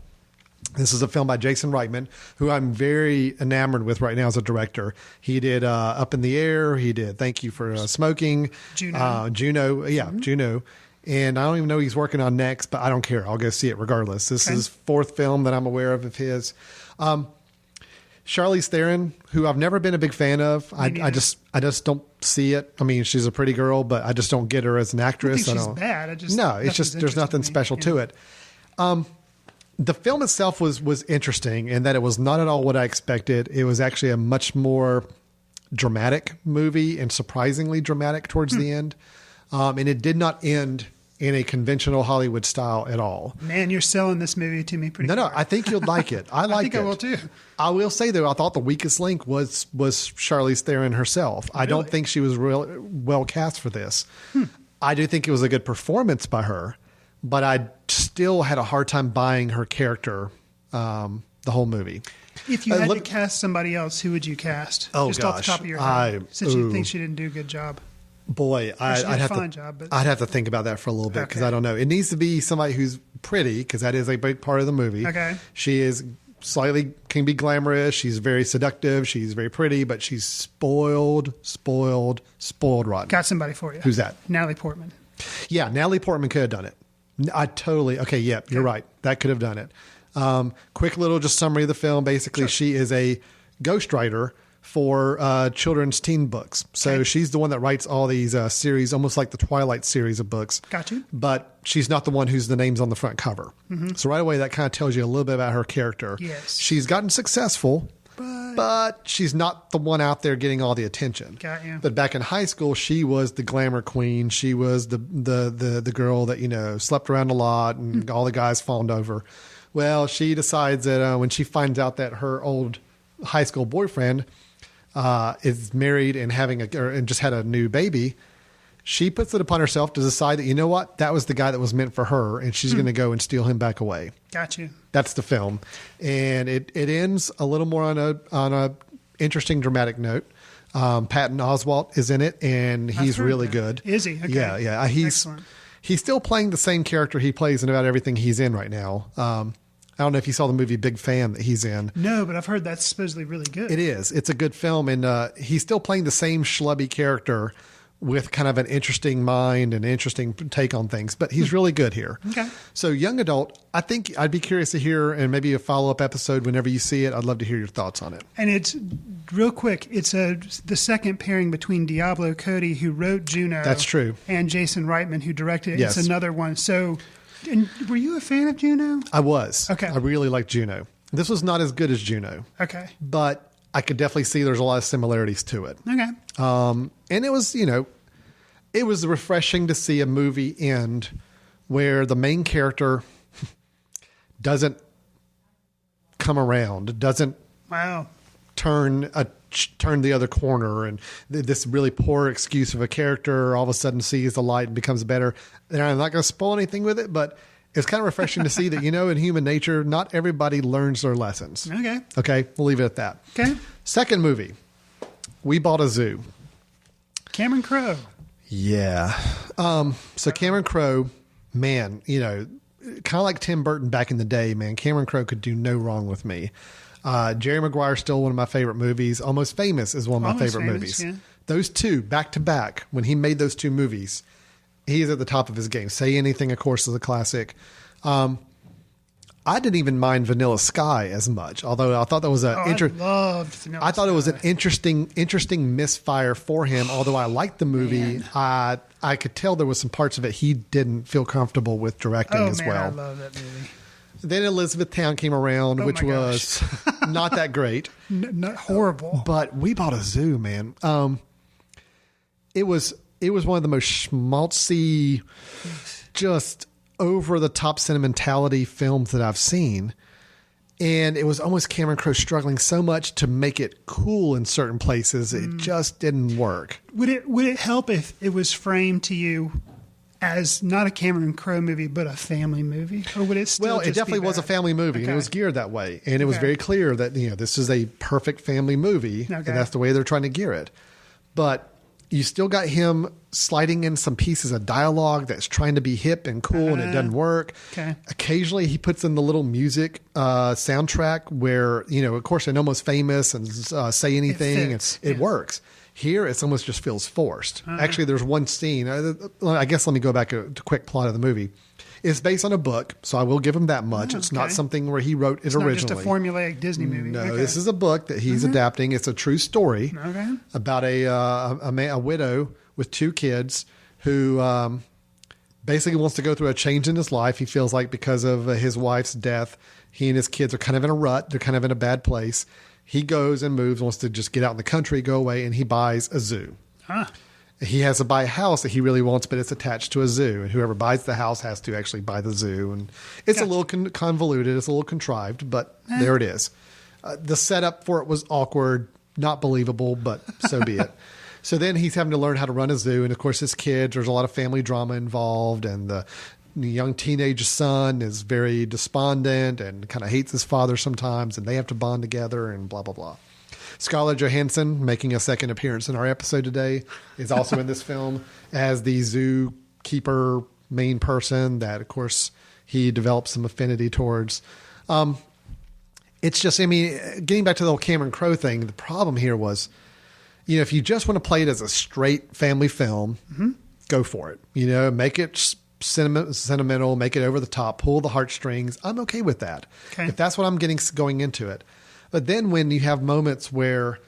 This is a film by Jason Reitman, who I'm very enamored with right now as a director. He did Up in the Air. He did Thank You for Smoking. Juno. Juno. And I don't even know what he's working on next, but I don't care. I'll go see it regardless. This is 4th film that I'm aware of his. Charlize Theron, who I've never been a big fan of. I just don't see it. I mean, she's a pretty girl, but I just don't get her as an actress. I don't think she's bad. No, it's just there's nothing special to it. The film itself was interesting in that it was not at all what I expected. It was actually a much more dramatic movie, and surprisingly dramatic towards the end. And it did not end in a conventional Hollywood style at all. Man, you're selling this movie to me pretty No, hard. I think you'll like it. I like think it. I will too. I will say, though, I thought the weakest link was Charlize Theron herself. I don't think she was well cast for this. I do think it was a good performance by her, but I still had a hard time buying her character the whole movie. If you had to cast somebody else, who would you cast? Oh, Just off the top of your head, since you think she didn't do a good job. Boy, I'd have to think about that for a little bit because I don't know. It needs to be somebody who's pretty because that is a big part of the movie. Okay. She is can be glamorous. She's very seductive. She's very pretty, but she's spoiled rotten. Got somebody for you. Who's that? Natalie Portman. Yeah, Natalie Portman could have done it. You're right. That could have done it. Quick little just summary of the film. Basically, she is a ghostwriter for children's teen books. So she's the one that writes all these series, almost like the Twilight series of books. Got you. But she's not the one whose the name's on the front cover. Mm-hmm. So right away, that kind of tells you a little bit about her character. Yes. She's gotten successful, but she's not the one out there getting all the attention. Got you. But back in high school, she was the glamour queen. She was the girl that, slept around a lot and all the guys fawned over. Well, she decides that when she finds out that her old high school boyfriend is married and and just had a new baby, she puts it upon herself to decide that, you know what, that was the guy that was meant for her, and she's going to go and steal him back away. Got you. That's the film, and it ends a little more on a interesting dramatic note. Patton Oswalt is in it, and he's really good. Is he? Okay. Yeah. He's still playing the same character he plays in about everything he's in right now. I don't know if you saw the movie Big Fan that he's in. No, but I've heard that's supposedly really good. It is. It's a good film, and he's still playing the same schlubby character with kind of an interesting mind and interesting take on things, but he's really good here. Okay. So young adult, I think I'd be curious to hear, and maybe a follow-up episode whenever you see it, I'd love to hear your thoughts on it. And it's real quick. It's the second pairing between Diablo Cody, who wrote Juno. That's true. And Jason Reitman, who directed it. Yes. It's another one. So, and were you a fan of Juno? I was. Okay. I really liked Juno. This was not as good as Juno. Okay. But I could definitely see there's a lot of similarities to it. Okay. And it was, it was refreshing to see a movie end where the main character doesn't come around, doesn't turn the other corner, and this really poor excuse of a character all of a sudden sees the light and becomes better. And I'm not going to spoil anything with it, but it's kind of refreshing to see that, in human nature, not everybody learns their lessons. Okay. We'll leave it at that. Okay. Second movie, We Bought a Zoo. Cameron Crowe. Yeah. So Cameron Crowe, man, kind of like Tim Burton back in the day, man, Cameron Crowe could do no wrong with me. Jerry Maguire is still one of my favorite movies. Almost Famous is one of my favorite movies. Yeah. Those two back to back, when he made those two movies, he is at the top of his game. Say Anything, of course, is a classic. I didn't even mind Vanilla Sky as much, although I thought that was I loved Vanilla I thought it was an Sky. interesting misfire for him. Although I liked the movie, I could tell there was some parts of it he didn't feel comfortable with directing as well. I love that movie. Then Elizabethtown came around, which was not that great. Not horrible. But We Bought a Zoo, man. It was one of the most schmaltzy, just over the top sentimentality films that I've seen. And it was almost Cameron Crowe struggling so much to make it cool in certain places. It just didn't work. Would it help if it was framed to you as not a Cameron Crowe movie, but a family movie? Or would it still Well, it definitely was a family movie, and it was geared that way. And it was very clear that, this is a perfect family movie, and that's the way they're trying to gear it. But you still got him sliding in some pieces of dialogue that's trying to be hip and cool, and it doesn't work. Okay. Occasionally, he puts in the little music soundtrack where, of course, in Almost Famous and Say Anything, it works. Here, it almost just feels forced. Actually, there's one scene. I guess let me go back to a quick plot of the movie. It's based on a book, so I will give him that much. It's not something where he wrote it originally. It's not just a formulaic Disney movie. No, this is a book that he's adapting. It's a true story about a widow with two kids who basically wants to go through a change in his life. He feels like because of his wife's death, he and his kids are kind of in a rut. They're kind of in a bad place. He goes and moves, wants to just get out in the country, go away, and he buys a zoo. he has to buy a house that he really wants, but it's attached to a zoo. And whoever buys the house has to actually buy the zoo. And it's a little convoluted. It's a little contrived, but there it is. The setup for it was awkward, not believable, but so be it. So then he's having to learn how to run a zoo. And of course, his kids, there's a lot of family drama involved. And the young teenage son is very despondent and kind of hates his father sometimes. And they have to bond together and blah, blah, blah. Scarlett Johansson, making a second appearance in our episode today, is also in this film as the zookeeper main person that, of course, he develops some affinity towards. It's just, I mean, getting back to the whole Cameron Crowe thing, the problem here was, you know, if you just want to play it as a straight family film, go for it. You know, make it sentimental, make it over the top, pull the heartstrings. I'm okay with that. Okay. If that's what I'm getting going into it. But then when you have moments where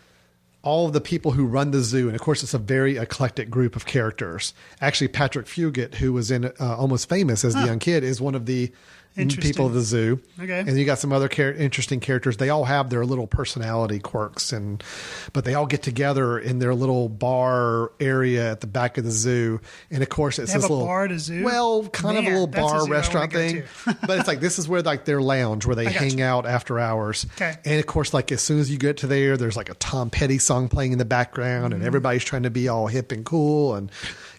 all of the people who run the zoo, and of course it's a very eclectic group of characters. Actually, Patrick Fugit, who was in Almost Famous as the young kid, is one of the people of the zoo. Okay. And you got some other interesting characters. They all have their little personality quirks, but they all get together in their little bar area at the back of the zoo. And of course, it's this little bar at a zoo. Well, kind of a little bar restaurant thing. But it's like this is where like their lounge where they hang out after hours. Okay. And of course, like as soon as you get to there's like a Tom Petty song playing in the background, and everybody's trying to be all hip and cool and.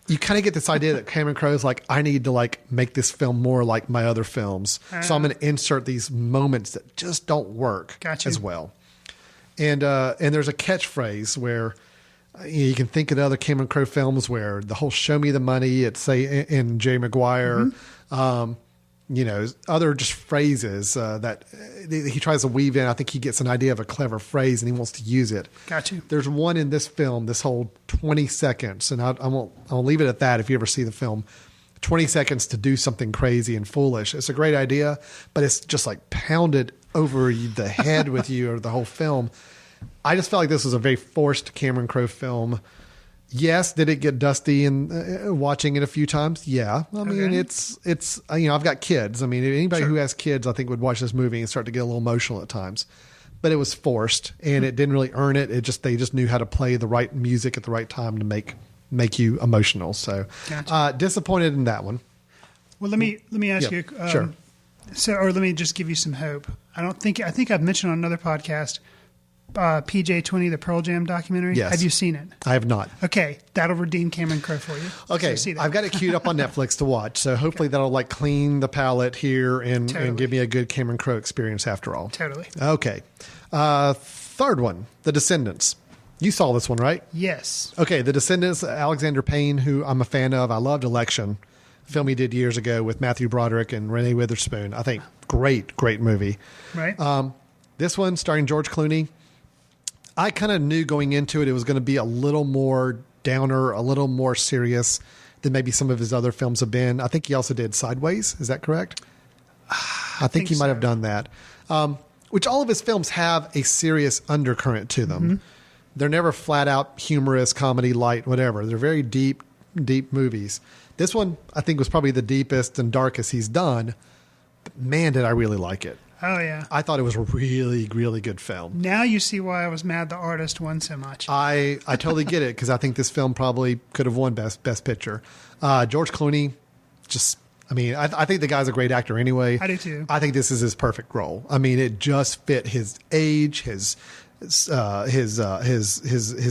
You kind of get this idea that Cameron Crowe's like, I need to like make this film more like my other films. So I'm going to insert these moments that just don't work as well. And there's a catchphrase where you can think of other Cameron Crowe films where the whole show me the money, it's say in Jerry Maguire, you know, other just phrases that he tries to weave in. I think he gets an idea of a clever phrase and he wants to use it. Got you. There's one in this film, this whole 20 seconds, and I'll leave it at that if you ever see the film. 20 seconds to do something crazy and foolish. It's a great idea, but it's just like pounded over the head with you or the whole film. I just felt like this was a very forced Cameron Crowe film. Yes, did it get dusty in watching it a few times? Yeah. I mean, it's you know, I've got kids. I mean, anybody who has kids, I think would watch this movie and start to get a little emotional at times. But it was forced and it didn't really earn it. They just knew how to play the right music at the right time to make you emotional. So disappointed in that one. Well, let me ask you. Sure. Or let me just give you some hope. I think I've mentioned on another podcast PJ-20, the Pearl Jam documentary. Yes. Have you seen it? I have not. Okay. That'll redeem Cameron Crowe for you. Okay. So I've got it queued up on Netflix to watch. So hopefully that'll like clean the palette here and give me a good Cameron Crowe experience after all. Totally. Okay. Third one, The Descendants. You saw this one, right? Yes. Okay. The Descendants, Alexander Payne, who I'm a fan of. I loved Election, a film he did years ago with Matthew Broderick and Renee Witherspoon. I think great movie. Right. This one starring George Clooney. I kind of knew going into it was going to be a little more downer, a little more serious than maybe some of his other films have been. I think he also did Sideways. Is that correct? I think he might have done that. Which all of his films have a serious undercurrent to them. Mm-hmm. They're never flat out humorous, comedy, light, whatever. They're very deep movies. This one, I think, was probably the deepest and darkest he's done. But man, did I really like it. Oh, yeah. I thought it was a really, really good film. Now you see why I was mad the artist won so much. I totally get it because I think this film probably could have won Best Picture. George Clooney, I think the guy's a great actor anyway. I do too. I think this is his perfect role. I mean, it just fit his age, his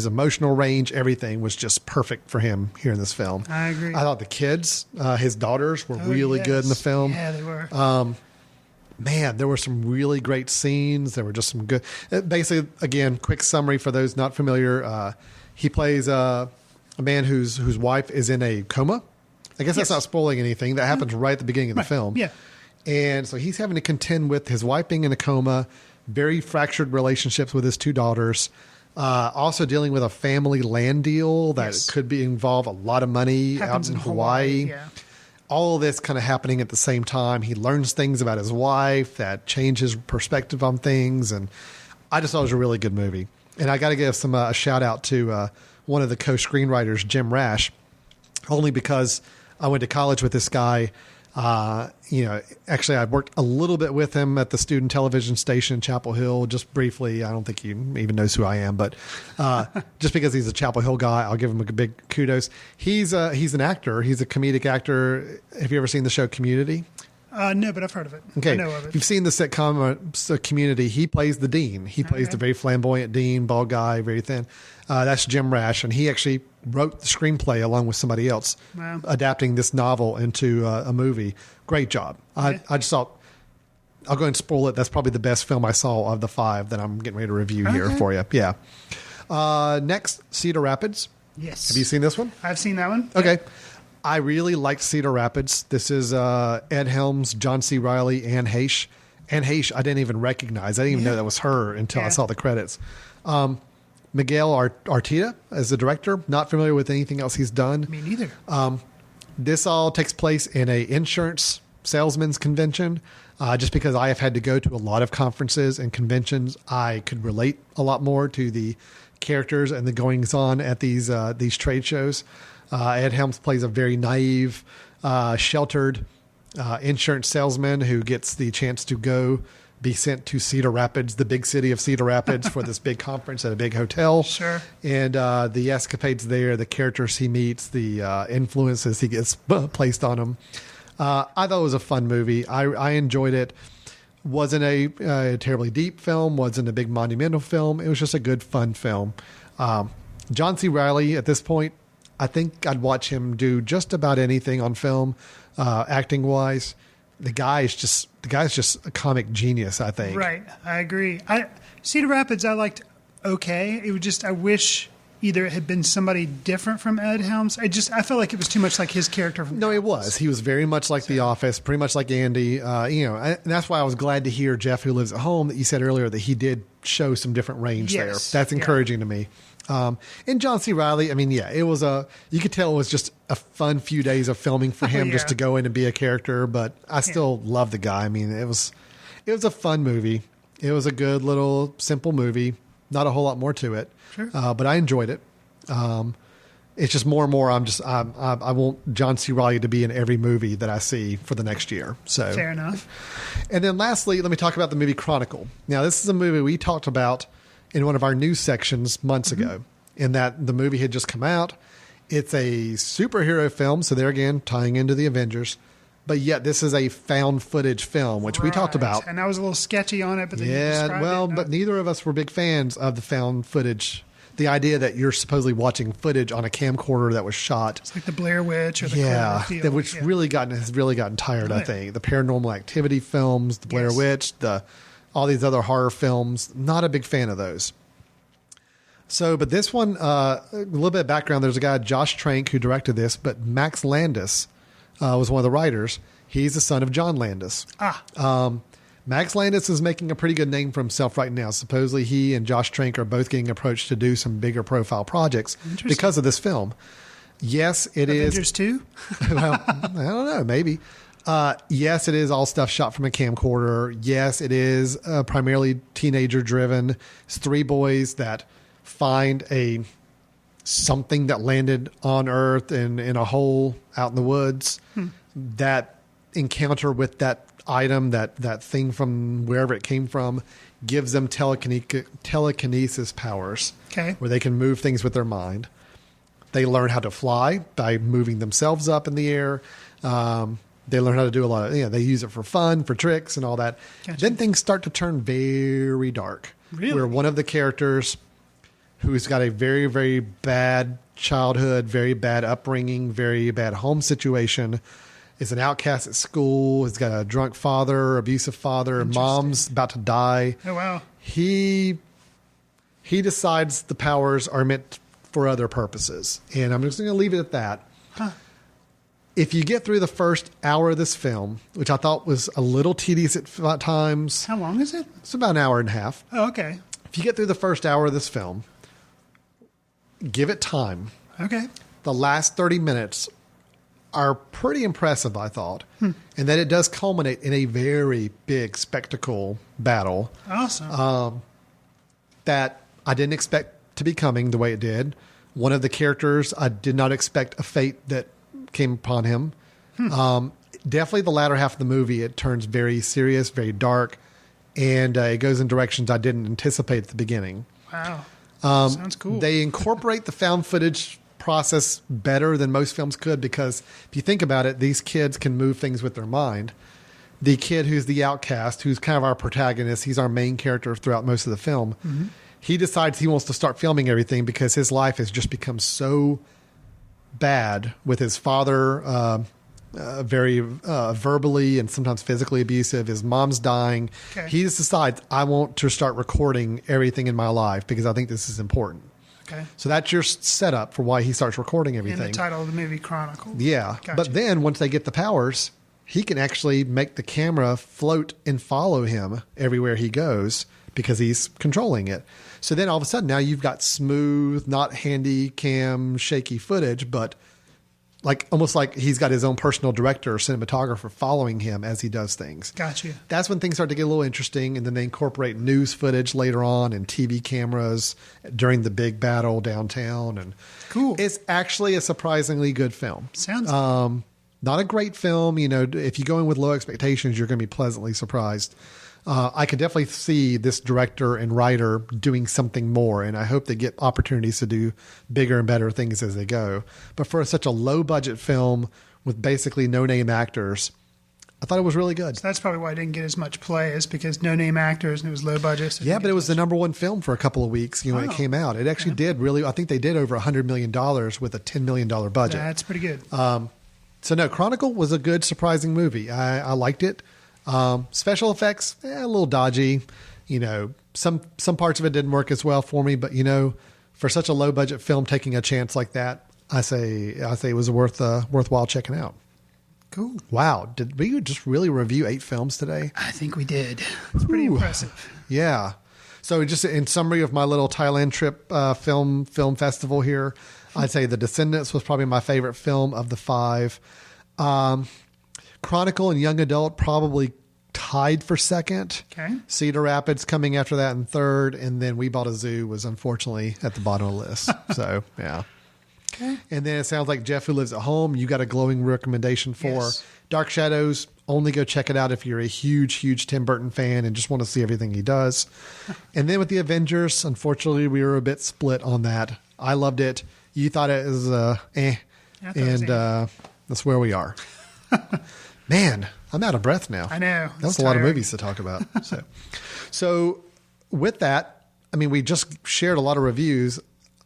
emotional range, everything was just perfect for him here in this film. I agree. I thought the kids, his daughters, were really good in the film. Yeah, they were. Man, there were some really great scenes. There were just some good. Basically, again, quick summary for those not familiar. He plays a man whose wife is in a coma. I guess that's not spoiling anything. That happens right at the beginning of the film. Yeah. And so he's having to contend with his wife being in a coma, very fractured relationships with his two daughters, also dealing with a family land deal that could involve a lot of money out in Hawaii. Yeah. All of this kind of happening at the same time. He learns things about his wife that change his perspective on things. And I just thought it was a really good movie. And I got to give a shout out to one of the co-screenwriters, Jim Rash, only because I went to college with this guy. Actually, I worked a little bit with him at the student television station in Chapel Hill, just briefly. I don't think he even knows who I am, but just because he's a Chapel Hill guy, I'll give him a big kudos. He's an actor. He's a comedic actor. Have you ever seen the show Community? No, but I've heard of it. Okay. I know of it. If you've seen the sitcom Community, he plays the dean. He plays the very flamboyant dean, bald guy, very thin. That's Jim Rash, and he actually wrote the screenplay along with somebody else, adapting this novel into a movie. Great job. I just thought, I'll go and spoil it. That's probably the best film I saw of the 5 that I'm getting ready to review here for you. Yeah. Next, Cedar Rapids. Yes. Have you seen this one? I've seen that one. Okay. I really liked Cedar Rapids. This is Ed Helms, John C. Reilly, Anne Heche. Anne Heche, I didn't even recognize. I didn't even know that was her until I saw the credits. Miguel Arteta as the director. Not familiar with anything else he's done. Me neither. This all takes place in a insurance salesman's convention. Just because I have had to go to a lot of conferences and conventions, I could relate a lot more to the characters and the goings on at these trade shows. Ed Helms plays a very naive, sheltered insurance salesman who gets the chance to be sent to Cedar Rapids, the big city of Cedar Rapids, for this big conference at a big hotel. Sure. And the escapades there, the characters he meets, the influences he gets placed on him. I thought it was a fun movie. I enjoyed it. Wasn't a terribly deep film. Wasn't a big monumental film. It was just a good, fun film. John C. Reilly, at this point, I think I'd watch him do just about anything on film, acting wise. The guy's just a comic genius, I think. Right. I agree. Cedar Rapids, I liked okay. It was just, I wish either it had been somebody different from Ed Helms. I felt like it was too much like his character. No, it was. He was very much like The Office, pretty much like Andy. And that's why I was glad to hear Jeff, who lives at home, that you said earlier that he did show some different range there. That's encouraging to me. And John C. Reilly, I mean, it was you could tell it was just a fun few days of filming for him just to go in and be a character, but I still love the guy. I mean, it was a fun movie. It was a good little simple movie. Not a whole lot more to it, but I enjoyed it. It's just more and more. I want John C. Reilly to be in every movie that I see for the next year. So fair enough. And then lastly, let me talk about the movie Chronicle. Now, this is a movie we talked about in one of our news sections months ago, in that the movie had just come out. It's a superhero film, so there again, tying into the Avengers, but yet this is a found footage film, which we talked about. And I was a little sketchy on it, but then but neither of us were big fans of the found footage. The idea that you're supposedly watching footage on a camcorder that was shot. It's like the Blair Witch or the Cloverfield. Which has really gotten tired, I think. The Paranormal Activity films, the Blair Witch, all these other horror films, not a big fan of those. So, but this one, a little bit of background. There's a guy, Josh Trank, who directed this, but Max Landis was one of the writers. He's the son of John Landis. Max Landis is making a pretty good name for himself right now. Supposedly he and Josh Trank are both getting approached to do some bigger profile projects because of this film. Yes, it is. Avengers 2? Well, I don't know, maybe. Yes, it is all stuff shot from a camcorder. Yes, it is primarily teenager driven. It's 3 boys that find something that landed on Earth in a hole out in the woods. That encounter with that item, that thing from wherever it came from, gives them telekinesis powers. Okay. Where they can move things with their mind. They learn how to fly by moving themselves up in the air. They learn how to do a lot of, they use it for fun, for tricks and all that. Gotcha. Then things start to turn very dark. Really? Where one of the characters, who's got a very, very bad childhood, very bad upbringing, very bad home situation, is an outcast at school. He's got a drunk father, abusive father, mom's about to die. Oh, wow. He decides the powers are meant for other purposes. And I'm just going to leave it at that. If you get through the first hour of this film, which I thought was a little tedious at times. How long is it? It's about an hour and a half. Oh, okay. If you get through the first hour of this film, give it time. Okay. The last 30 minutes are pretty impressive, I thought. And that it does culminate in a very big spectacle battle. Awesome. That I didn't expect to be coming the way it did. One of the characters, I did not expect a fate that came upon him. definitely the latter half of the movie, it turns very serious, very dark, and it goes in directions I didn't anticipate at the beginning. Wow. Sounds cool. They incorporate the found footage process better than most films could, because if you think about it, these kids can move things with their mind. The kid who's the outcast, who's kind of our protagonist, he's our main character throughout most of the film. Mm-hmm. He decides he wants to start filming everything because his life has just become so bad with his father, very verbally and sometimes physically abusive. His mom's dying. Okay. He just decides, I want to start recording everything in my life because I think this is important. Okay. So that's your setup for why he starts recording everything. In the title of the movie, Chronicle. Yeah. Gotcha. But then once they get the powers, he can actually make the camera float and follow him everywhere he goes because he's controlling it. So then all of a sudden now you've got smooth, not handy cam, shaky footage, but like almost like he's got his own personal director or cinematographer following him as he does things. Gotcha. That's when things start to get a little interesting. And then they incorporate news footage later on and TV cameras during the big battle downtown. And cool. It's actually a surprisingly good film. Sounds not a great film. You know, if you go in with low expectations, you're going to be pleasantly surprised. I could definitely see this director and writer doing something more, and I hope they get opportunities to do bigger and better things as they go. But for such a low-budget film with basically no-name actors, I thought it was really good. So that's probably why it didn't get as much play, is because no-name actors and it was low budget. So yeah, but it was the number one film for a couple of weeks when it came out. It actually did really, I think they did over $100 million with a $10 million budget. That's pretty good. So no, Chronicle was a good, surprising movie. I liked it. Special effects, a little dodgy. You know, some parts of it didn't work as well for me, but you know, for such a low budget film, taking a chance like that, I say it was worthwhile checking out. Cool. Wow. Did we just really review 8 films today? I think we did. It's pretty impressive. Yeah. So just in summary of my little Thailand trip, film festival here, I'd say The Descendants was probably my favorite film of the 5. Chronicle and Young Adult probably tied for second. Okay. Cedar Rapids coming after that in third, and then We Bought a Zoo was unfortunately at the bottom of the list. So yeah. Okay. And then it sounds like Jeff Who Lives at Home, you got a glowing recommendation for. Yes. Dark Shadows. Only go check it out if you're a huge Tim Burton fan and just want to see everything he does. And then with the Avengers, unfortunately, we were a bit split on that. I loved it. You thought it was that's where we are. Man, I'm out of breath now. I know. That was a lot of movies to talk about. So with that, I mean, we just shared a lot of reviews.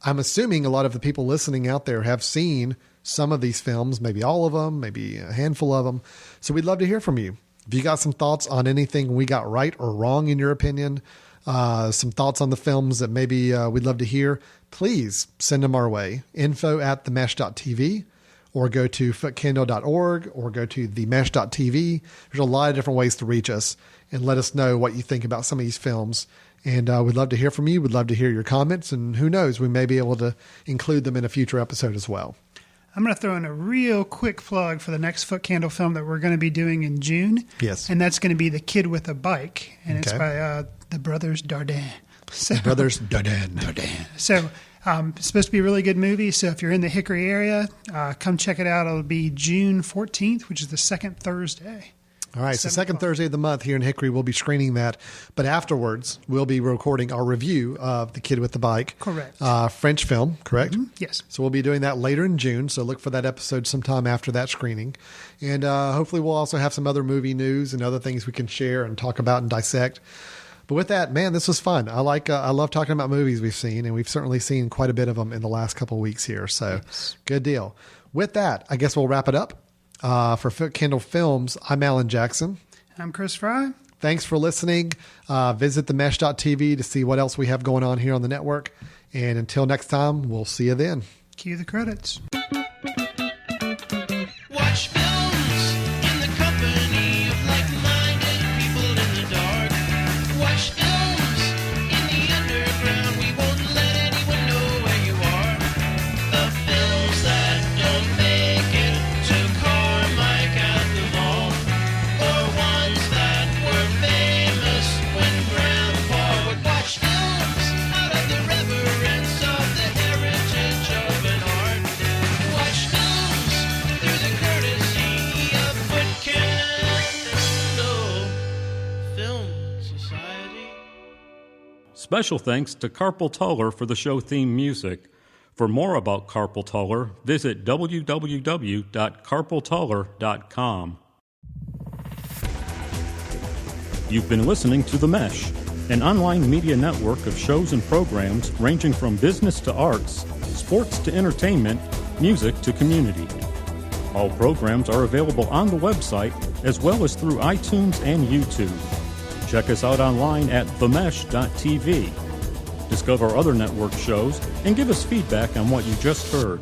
I'm assuming a lot of the people listening out there have seen some of these films, maybe all of them, maybe a handful of them. So we'd love to hear from you. If you got some thoughts on anything we got right or wrong in your opinion, some thoughts on the films that maybe we'd love to hear, please send them our way. info@themesh.tv. Or go to footcandle.org or go to themesh.tv. There's a lot of different ways to reach us and let us know what you think about some of these films. And we'd love to hear from you. We'd love to hear your comments. And who knows, we may be able to include them in a future episode as well. I'm going to throw in a real quick plug for the next Footcandle film that we're going to be doing in June. Yes. And that's going to be The Kid with a Bike. And it's by the Brothers Dardenne. Brothers Dardenne. So it's supposed to be a really good movie. So if you're in the Hickory area, come check it out. It'll be June 14th, which is the second Thursday. All right. So second Thursday of the month here in Hickory, we'll be screening that. But afterwards, we'll be recording our review of The Kid with the Bike. Correct. French film, correct? Mm-hmm. Yes. So we'll be doing that later in June. So look for that episode sometime after that screening. And hopefully we'll also have some other movie news and other things we can share and talk about and dissect. But with that, man, this was fun. I love talking about movies we've seen, and we've certainly seen quite a bit of them in the last couple of weeks here. So Good deal. With that, I guess we'll wrap it up. For Footcandle Films, I'm Alan Jackson. I'm Chris Fry. Thanks for listening. Visit themesh.tv to see what else we have going on here on the network. And until next time, we'll see you then. Cue the credits. Watch films in the company of like-minded people in the dark. Watch films in the underground. We won't let anyone know where you are. The films that don't make it to Carmike at the mall, or ones that were famous when Grandpa would watch films out of the reverence of the heritage of an art. Special thanks to Carpal Tuller for the show theme music. For more about Carpal Tuller, visit www.carpaltuller.com. You've been listening to The Mesh, an online media network of shows and programs ranging from business to arts, sports to entertainment, music to community. All programs are available on the website as well as through iTunes and YouTube. Check us out online at themesh.tv. Discover other network shows and give us feedback on what you just heard.